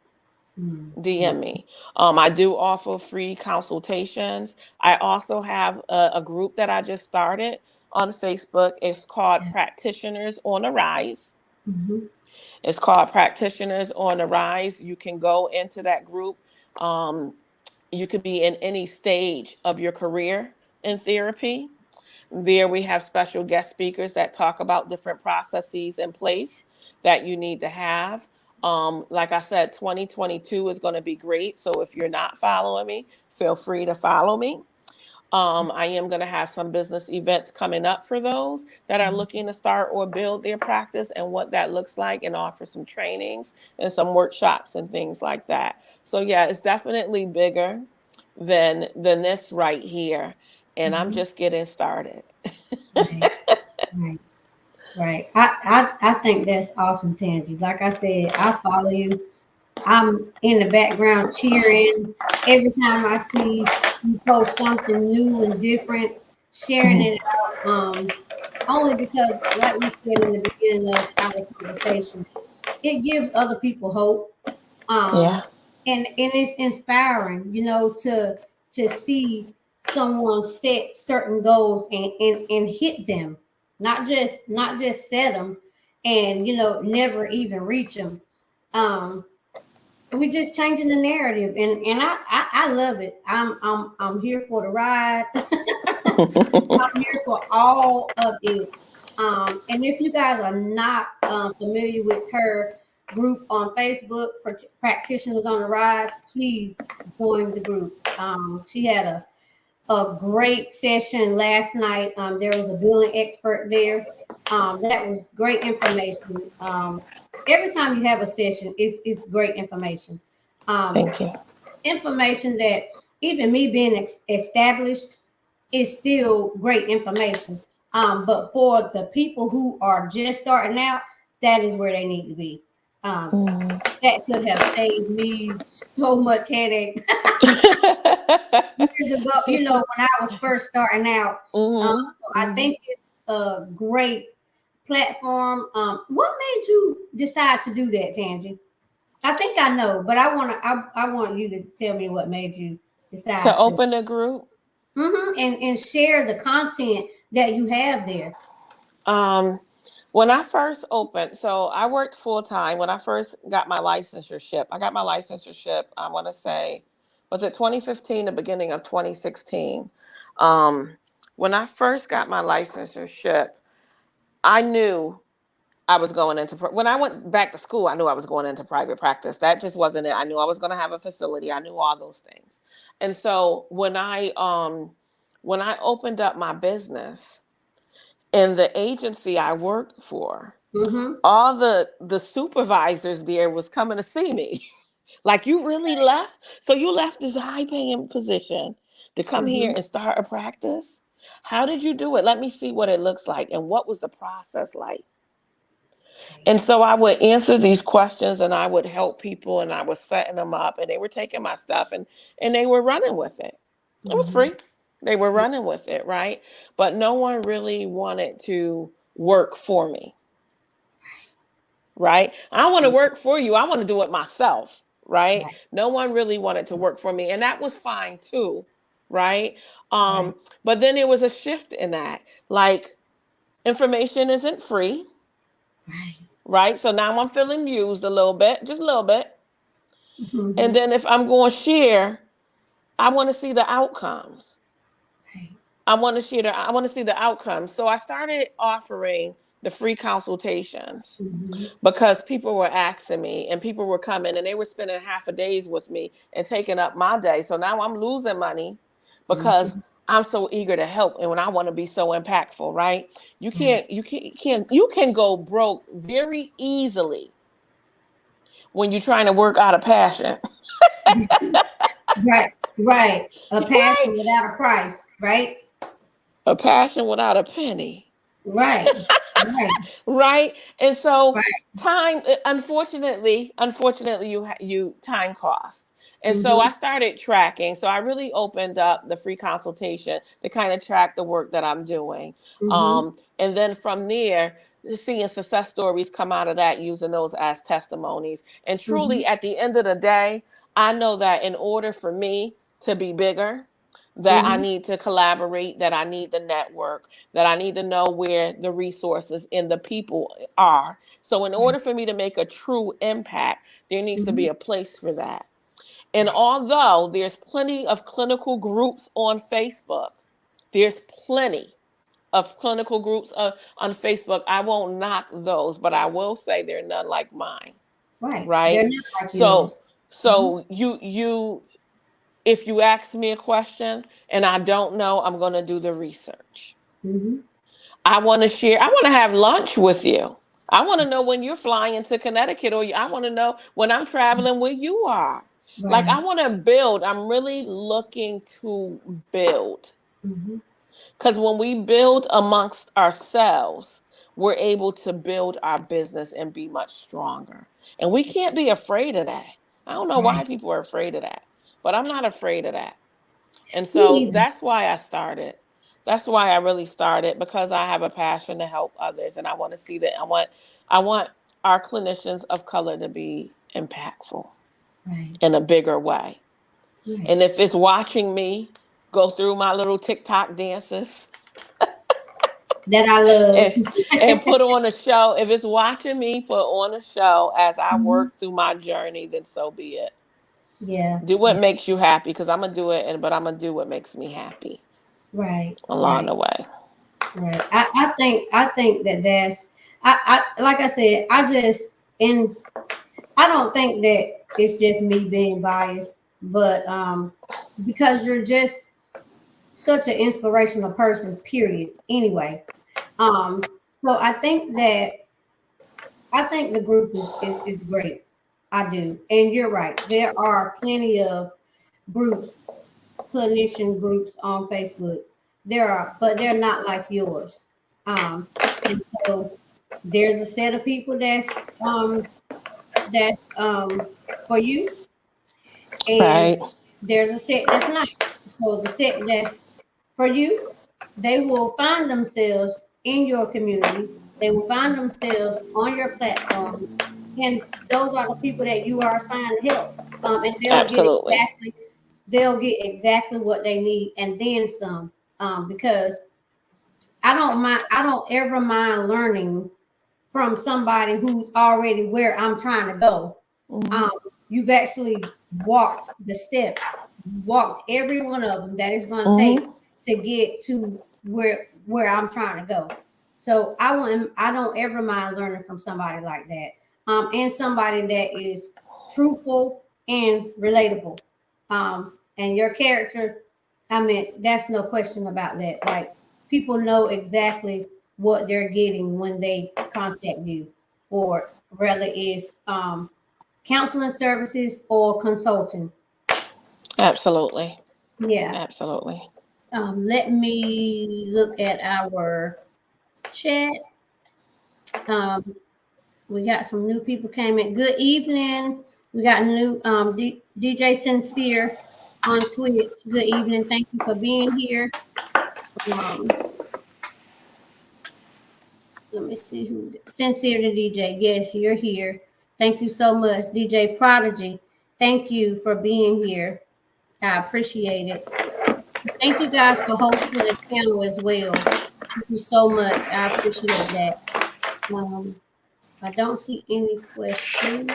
Mhm. DM me. I do offer free consultations. I also have a group that I just started on Facebook. It's called Yeah. Practitioners on the Rise. Mhm. It's called Practitioners on the Rise. You can go into that group. Um, you could be in any stage of your career in therapy. There we have special guest speakers that talk about different processes in place that you need to have. Like I said, 2022 is going to be great. So if you're not following me, feel free to follow me. I am going to have some business events coming up for those that are Mhm. looking to start or build their practice and what that looks like, and offer some trainings and some workshops and things like that. So yeah, it's definitely bigger than this right here, and I'm Mhm. just getting started. Right. Right. Right. I think that's awesome, Tangie. Like I said, I follow you. I'm in the background cheering every time I see you post something new and different, sharing Mhm. it out. Only because, like we said in the beginning of our conversation, it gives other people hope. Um, Yeah. and it's inspiring, to see someone set certain goals and hit them, not just set them and never even reach them. Um, we just changing the narrative, and I love it. I'm here for the ride. I'm here for all of it. And if you guys are not familiar with her group on Facebook, Practitioners on the Rise, please join the group. She had a great session last night. There was a billing expert there. That was great information. Every time you have a session, it's great information. Um, Thank you. Information that even me being established is still great information. But for the people who are just starting out, that is where they need to be. Um, Mhm. that could have saved me so much headache years ago, when I was first starting out. Mhm. So I Mhm. think it's a great platform. What made you decide to do that, Tangie? I think I know, but I want you to tell me what made you To decide to. open a group, And share the content that you have there. um, when I first opened, so I worked full time. When I first got my licensure, I got my licensure. I want to say, was it 2015, the beginning of 2016? Um, when I first got my licensure, I knew I was going into, when I went back to school, I knew I was going into private practice. That just wasn't it. I knew I was going to have a facility. I knew all those things. And so when I opened up my business in the agency I worked for, all the supervisors there was coming to see me. Like, you really left? So you left this high paying position to come here and start a practice? How did you do it? Let me see what it looks like. And what was the process like? And so I would answer these questions, and I would help people, and I was setting them up, and they were taking my stuff and they were running with it. It was free. They were running with it, right? But no one really wanted to work for me. Right? I don't want to work for you. I want to do it myself. Right? No one really wanted to work for me. And that was fine too. Right? But then there was a shift in that. Like, information isn't free. Right? So now I'm feeling used a little bit, just a little bit. And then if I'm going to share, I want to see the outcomes. I want to see the outcomes. So I started offering the free consultations because people were asking me, and people were coming, and they were spending half a day with me and taking up my day. So now I'm losing money because I'm so eager to help, and when I want to be so impactful, right? You can go broke very easily when you're trying to work out of passion. Right. A passion without a price, right? A passion without a penny. Right. Right. And so time, unfortunately, you time cost. And so I started tracking. So I really opened up the free consultation to kind of track the work that I'm doing. And then from there, seeing success stories come out of that, using those as testimonies. And truly, at the end of the day, I know that in order for me to be bigger, that I need to collaborate, that I need the network, that I need to know where the resources and the people are. So in order for me to make a true impact, there needs to be a place for that. And although there's plenty of clinical groups on Facebook, there's plenty of clinical groups on Facebook. I won't knock those, but I will say they're none like mine. Right. They're not like yours. So you if you ask me a question and I don't know, I'm going to do the research. I want to share. I want to have lunch with you. I want to know when you're flying to Connecticut, or I want to know when I'm traveling where you are. Like, I want to build. I'm really looking to build. Because when we build amongst ourselves, we're able to build our business and be much stronger. And we can't be afraid of that. I don't know why people are afraid of that, but I'm not afraid of that. And so that's why I started. That's why I really started, because I have a passion to help others. And I want to see that. I want our clinicians of color to be impactful in a bigger way. And if it's watching me go through my little TikTok dances that I love and put on a show, if it's watching me put on a show as I work through my journey, then so be it. Do what makes you happy, because I'm gonna do it, but I'm gonna do what makes me happy. Along the way. I think that's I like I said, I don't think that it's just me being biased, but because you're just such an inspirational person, period. Anyway, so I think the group is great. I do. And you're right. There are plenty of groups, clinician groups on Facebook. There are, but they're not like yours. And so there's a set of people that's for you, and there's a set that's not. So the set that's for you, they will find themselves in your community. They will find themselves on your platforms, and those are the people that you are assigned to help. And they'll get exactly what they need, and then some. Because I don't ever mind learning from somebody who's already where I'm trying to go. You've actually walked the steps, walked every one of them that it's going to take to get to where I'm trying to go. So I don't ever mind learning from somebody like that. And somebody that is truthful and relatable. And your character, I mean, that's no question about that. Like, people know exactly what they're getting when they contact you, or whether it's counseling services or consulting. Absolutely. Yeah. Absolutely. Let me look at our chat. Um, we got some new people came in. Good evening. We got new DJ Sincere on Twitch. Good evening. Thank you for being here. Um, let me see who Sincere the DJ. Yes, you're here. Thank you so much, DJ Prodigy. Thank you for being here. I appreciate it. Thank you guys for hosting the panel as well. Thank you so much. I appreciate that. Um, I don't see any questions.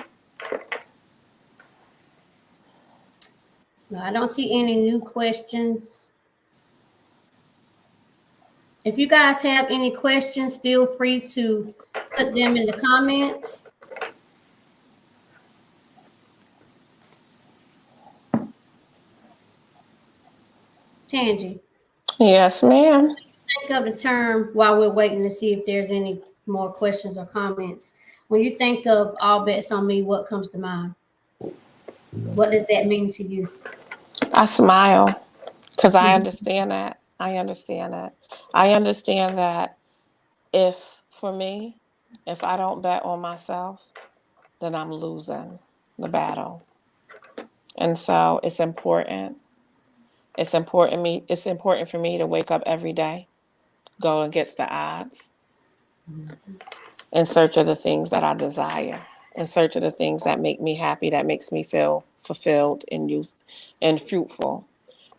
No, I don't see any new questions. If you guys have any questions, feel free to put them in the comments. Tangie, Yes, ma'am. think of the term while we're waiting to see if there's any more questions or comments. When you think of all bets on me, what comes to mind? What does that mean to you? I smile because I Mhm. understand that. I understand that. I understand that if, for me, if I don't bet on myself, then I'm losing the battle. And so it's important. It's important for me to wake up every day, go against the odds, in search of the things that I desire, in search of the things that make me happy, that makes me feel fulfilled and you and fruitful.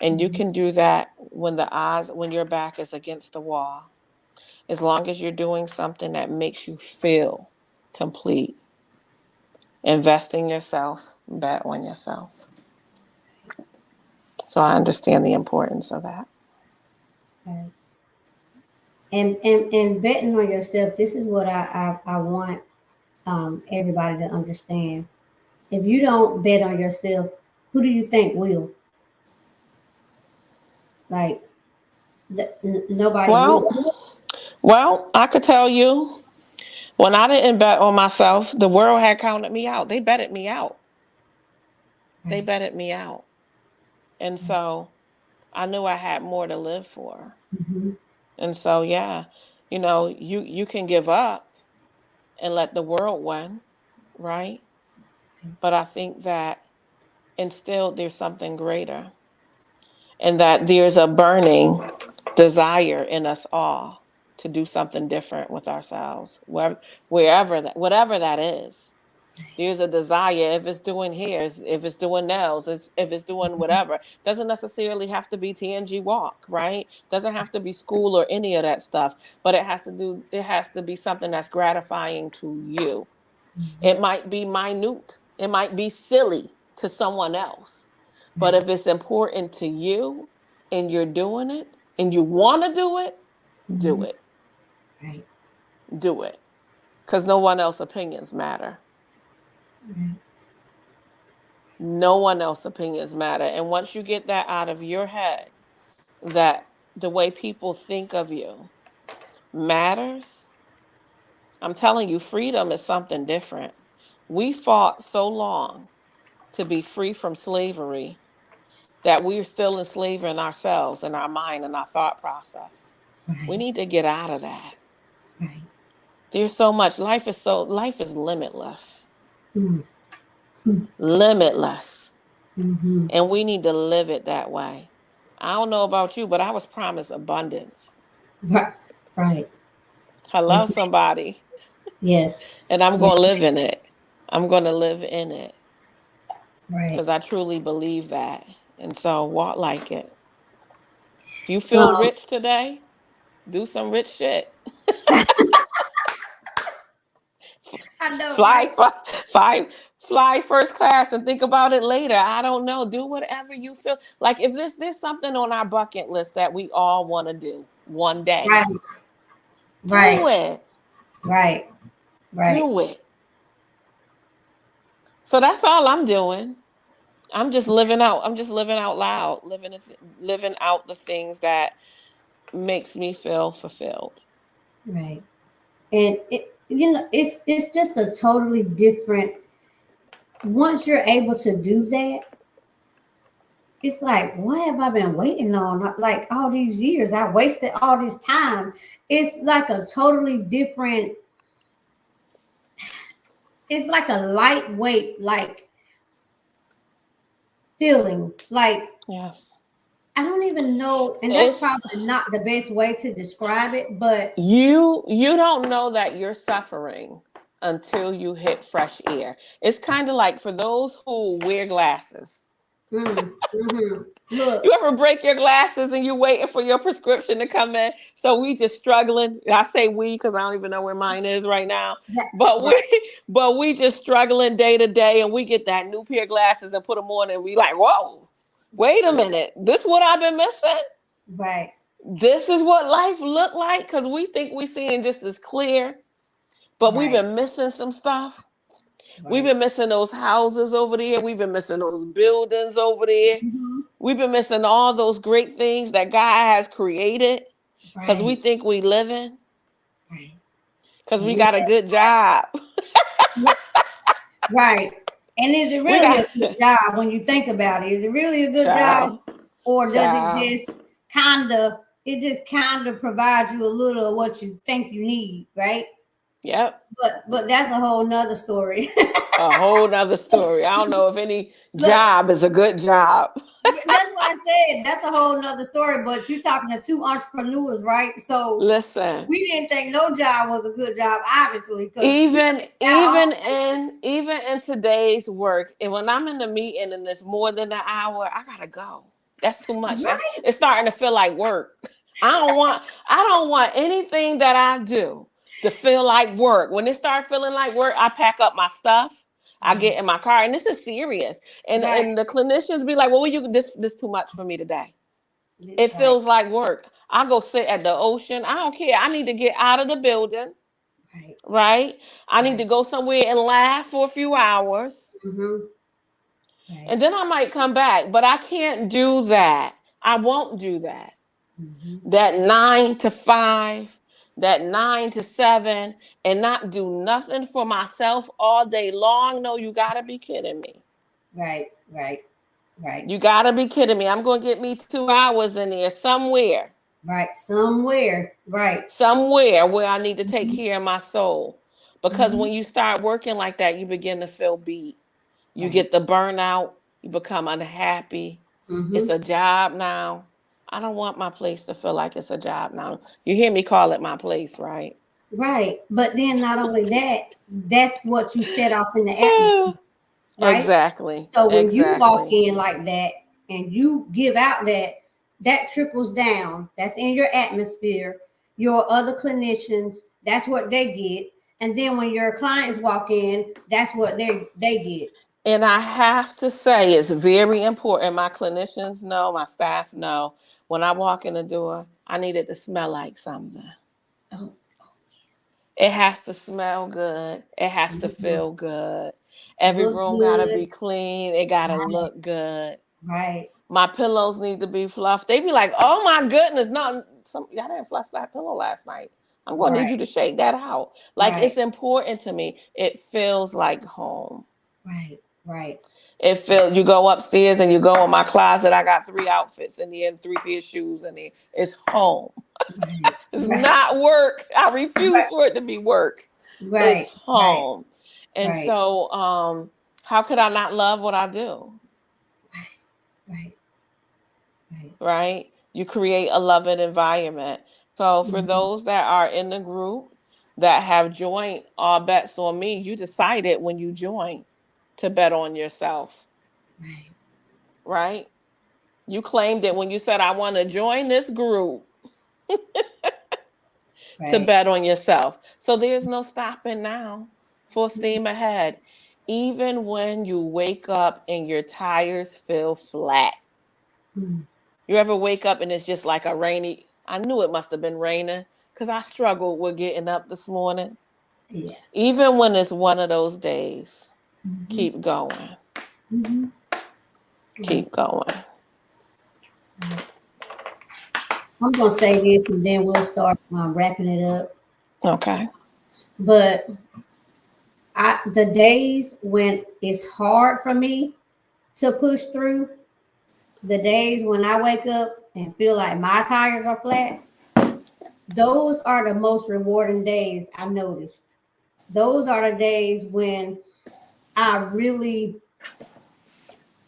And you can do that when your back is against the wall, as long as you're doing something that makes you feel complete. Invest in yourself, bet on yourself. So I understand the importance of that. Right. And betting on yourself. This is what I want everybody to understand. If you don't bet on yourself, who do you think will? Like, nobody will. Well, I could tell you, when I didn't bet on myself, the world had counted me out. They betted me out. They Right. betted me out. And so I knew I had more to live for. Mm-hmm. And so, yeah, you can give up and let the world win, right? But I think that instilled there's something greater, and that there's a burning desire in us all to do something different with ourselves, whatever that is. There's a desire. If it's doing hairs, if it's doing nails, if it's doing whatever. Doesn't necessarily have to be TNG walk, right? Doesn't have to be school or any of that stuff. But it has to be something that's gratifying to you. Mm-hmm. It might be minute. It might be silly to someone else. But Right. if it's important to you and you're doing it and you want to do it, do Mm-hmm. it. Right. Do it. Because no one else's opinions matter. Right. No one else's opinions matter. And once you get that out of your head, that the way people think of you matters, I'm telling you, freedom is something different. We fought so long to be free from slavery that we're still enslaving ourselves and our mind and our thought process. We Right. need to get out of that. Right. There's so much. Life is limitless. Mm-hmm. Limitless. Mm-hmm. And we need to live it that way. I don't know about you, but I was promised abundance. Right. Right. Hello, Yes, ma'am. somebody. Yes. And I'm Yes. going to live in it. I'm going to live in it Right. because I truly believe that. And so walk like it. If you feel Um, rich today, do some rich shit. I know, fly, right? fly, fly, fly first class and think about it later. I don't know. Do whatever you feel like. If there's something on our bucket list that we all want to do one day, Right. Right. Do it. Right. Right. Do it. So that's all I'm doing. I'm just living out. I'm just living out loud, living out the things that makes me feel fulfilled. Right. And it's just a totally different. Once you're able to do that, it's like, what have I been waiting on? Like all these years, I wasted all this time. It's like a totally different. It's like a lightweight, like feeling. Like Yes. I don't even know, and that's It's probably not the best way to describe it, but you don't know that you're suffering until you hit fresh air. It's kind of like for those who wear glasses. look, You ever break your glasses and you waiting for your prescription to come in? So we just struggling. I say we because I don't even know where mine is right now. that, But right, we just struggling day to day, and we get that new pair of glasses and put them on, and we like, whoa, wait a minute, this is what I've been missing. right, This is what life looked like, because we think we seeing just as clear, but we've right, been missing some stuff. We've right. been missing those houses over there. We've been missing those buildings over there. Mm-hmm. We've been missing all those great things that God has created because we Right, think we living right. because And we we got a good job. right. And is it We really got a good job when you think about it? Is it really a good job? child, Or does it child. just kind of provide you a little of what you think you need, right? Yep. But that's a whole nother story. A whole nother story. I don't know if any Look, job is a good job. that's why I said that's a whole nother story. But you're talking to two entrepreneurs, right? So Listen, we didn't think no job was a good job, obviously, because even in today's work, and when I'm in the meeting and it's more than an hour, I gotta go. That's too much. right, It's starting to feel like work. I don't want anything that I do to feel like work. When it starts feeling like work, I pack up my stuff. I right, get in my car, and this is serious. And right, and the clinicians be like, "Well, this too much for me today. It right, feels like work." I go sit at the ocean. I don't care. I need to get out of the building, right, right? I need to right. go somewhere and laugh for a few hours, Mm-hmm. Right. and then I might come back. But I can't do that. I won't do that. Mm-hmm. That 9 to 5, that 9 to 7, and not do nothing for myself all day long. No, you gotta be kidding me. Right, right, right, You gotta be kidding me. I'm gonna get me 2 hours in there right. Somewhere, right. somewhere where I need to take Mm-hmm. care of my soul. Because Mm-hmm. when you start working like that, you begin to feel beat. You Right. get the burnout, you become unhappy. Mm-hmm. It's a job now. I don't want my place to feel like it's a job now. You hear me call it my place, right? Right. But then not only that, that's what you set off in the atmosphere, right? Exactly. So when you walk Exactly. in like that and you give out that, that trickles down. That's in your atmosphere. Your other clinicians, that's what they get. And then when your clients walk in, that's what they get. And I have to say, it's very important. My clinicians know, my staff know. When I walk in the door, I need it to smell like something. Oh, oh yes. It has to smell good. It has to Mhm. feel good. Every Look room gotta good. be clean. It gotta Right, look good. right, My pillows need to be fluffed. They be like, "Oh my goodness, no, y'all didn't fluff that pillow last night. I'm gonna need right, you to shake that out." Like right, it's important to me. It feels like home. right, right, It feels. You go upstairs and you go in my closet. I got 3 outfits in there and 3 pair of shoes in there. It's home. right, It's right, not work. I refuse for it to be work. It's right, right, home. And right, so how could I not love what I do? right, right. Right? You create a loving environment. So for Mhm. those that are in the group that have joined All Bets on Me, you decided when you joined to bet on yourself, Right, right? You claimed it when you said, I want to join this group to right, bet on yourself. So there's no stopping now. Full steam ahead. Even when you wake up and your tires feel flat. mm, You ever wake up and it's just like a rainy, I knew it must have been raining. because I struggled with getting up this morning. Yeah. Even when it's one of those days, Mm-hmm. keep going. Mm-hmm. Keep going. Right. I'm gonna say this, and then we'll start wrapping it up. Okay. But the days when it's hard for me to push through, the days when I wake up and feel like my tires are flat, those are the most rewarding days I noticed. Those are the days when I really,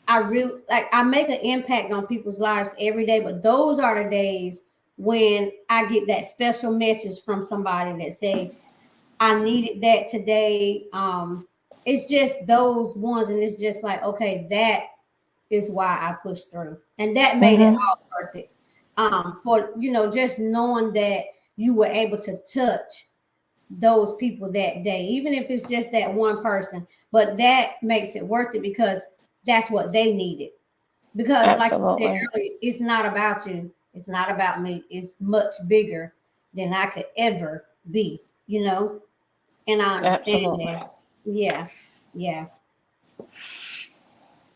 like I make an impact on people's lives every day, but those are the days when I get that special message from somebody that say, I needed that today. It's just those ones, and it's just like, okay, that is why I pushed through, and that made it Mm-hmm. all worth it. For just knowing that you were able to touch those people that day, even if it's just that one person, but that makes it worth it because that's what they needed. Because, like you said Absolutely. earlier, it's not about you, it's not about me, it's much bigger than I could ever be, and I understand that. Absolutely. Yeah, yeah.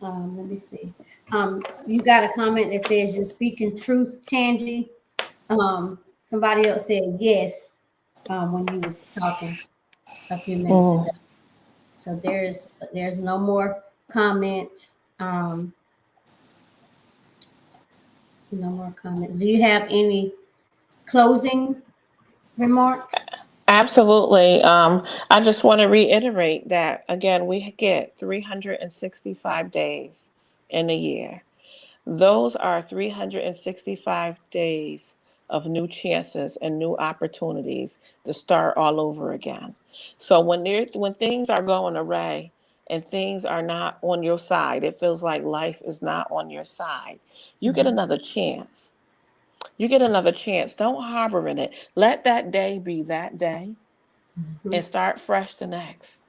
Let me see. You got a comment that says you're speaking truth, Tangie. Somebody else said yes when you were talking a few minutes ago. Mm. So there's no more comments. No more comments. Do you have any closing remarks? Absolutely. I just want to reiterate that again, we get 365 days in a year. Those are 365 days of new chances and new opportunities to start all over again. So when things are going awry and things are not on your side, it feels like life is not on your side. You get Mhm. another chance. You get another chance. Don't harbor in it. Let that day be that day Mhm. and start fresh the next.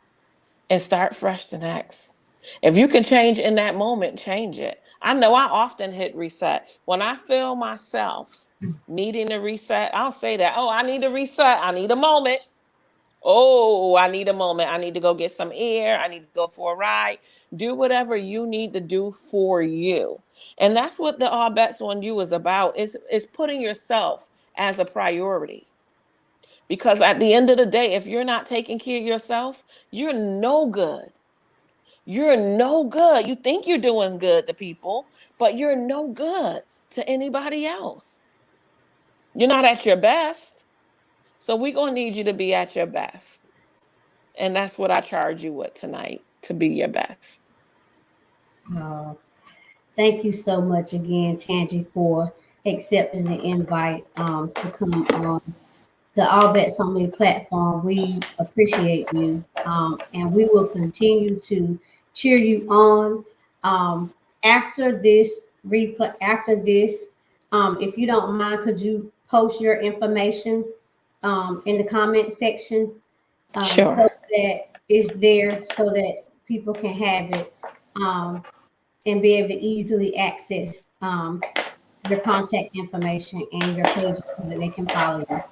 And start fresh the next. If you can change in that moment, change it. I know I often hit reset. When I feel myself needing to reset, I'll say that, oh, I need to reset. I need a moment. Oh, I need a moment. I need to go get some air. I need to go for a ride. Do whatever you need to do for you. And that's what the All Bets on You is about, is putting yourself as a priority. Because at the end of the day, if you're not taking care of yourself, you're no good. You're no good. You think you're doing good to people, but you're no good to anybody else. You're not at your best. So we're going to need you to be at your best. And that's what I charge you with tonight, to be your best. Uh, Thank you so much again, Tangie, for accepting the invite to come on the All Bets on Me platform. We appreciate you, and we will continue to cheer you on. After this replay, after this, if you don't mind, could you post your information in the comment section so Sure. that it's there, so that people can have it and be able to easily access your contact information and your pages so that they can follow you.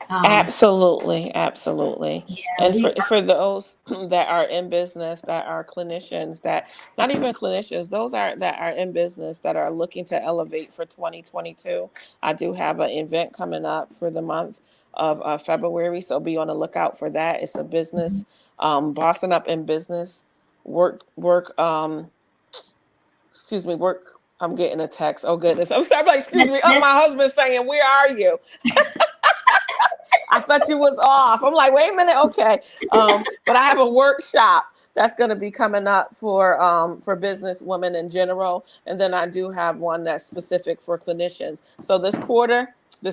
Um, Absolutely, absolutely. yeah, And for those that are in business, that are clinicians, that not even clinicians, those are that are in business that are looking to elevate for 2022. I do have an event coming up for the month of February, so be on the lookout for that. It's a business, bossing up in business, work. Excuse me, work. I'm getting a text. Oh goodness, I'm sorry. Like, excuse me. Oh, that's my husband's saying, "Where are you?" I thought you was off. I'm like, wait a minute, okay. But I have a workshop that's going to be coming up for business women in general, and then I do have one that's specific for clinicians. So this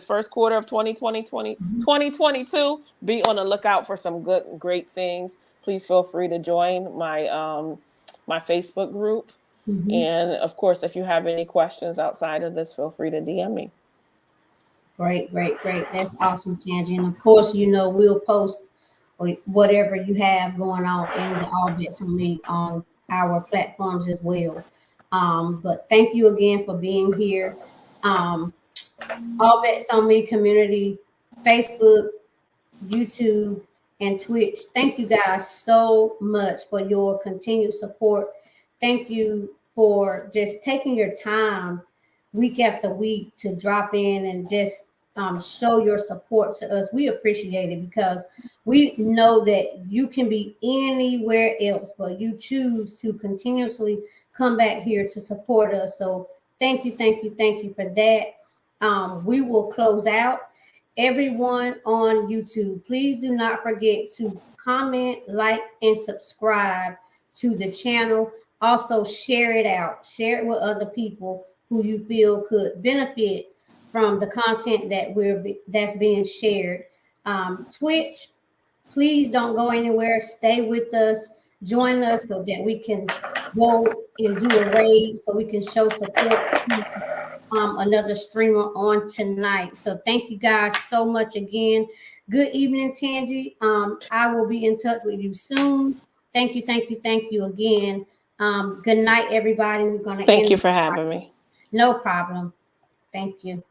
first quarter of 2022, be on the lookout for some great things. Please feel free to join my Facebook group, mhm. and of course, if you have any questions outside of this, feel free to DM me. Great, great, great. That's awesome, Tangie. And of course, we'll post or whatever you have going on in the All Bets on Me on our platforms as well. But thank you again for being here. Um, All Bets on Me community. Facebook, YouTube, and Twitch. Thank you guys so much for your continued support. Thank you for just taking your time week after week to drop in and just show your support to us. We appreciate it because we know that you can be anywhere else, but you choose to continuously come back here to support us. So thank you, thank you, thank you for that. We will close out. Everyone on YouTube, please do not forget to comment, like, and subscribe to the channel. Also, share it out. Share it with other people who you feel could benefit from the content that's being shared. Twitch, please don't go anywhere. Stay with us. Join us so that we can go and do a raid so we can show support to another streamer on tonight. So thank you guys so much again. Good evening, Tangie. I will be in touch with you soon. Thank you, thank you, thank you again. Good night, everybody. We're going to Thank end. you for having me. No problem. Thank you.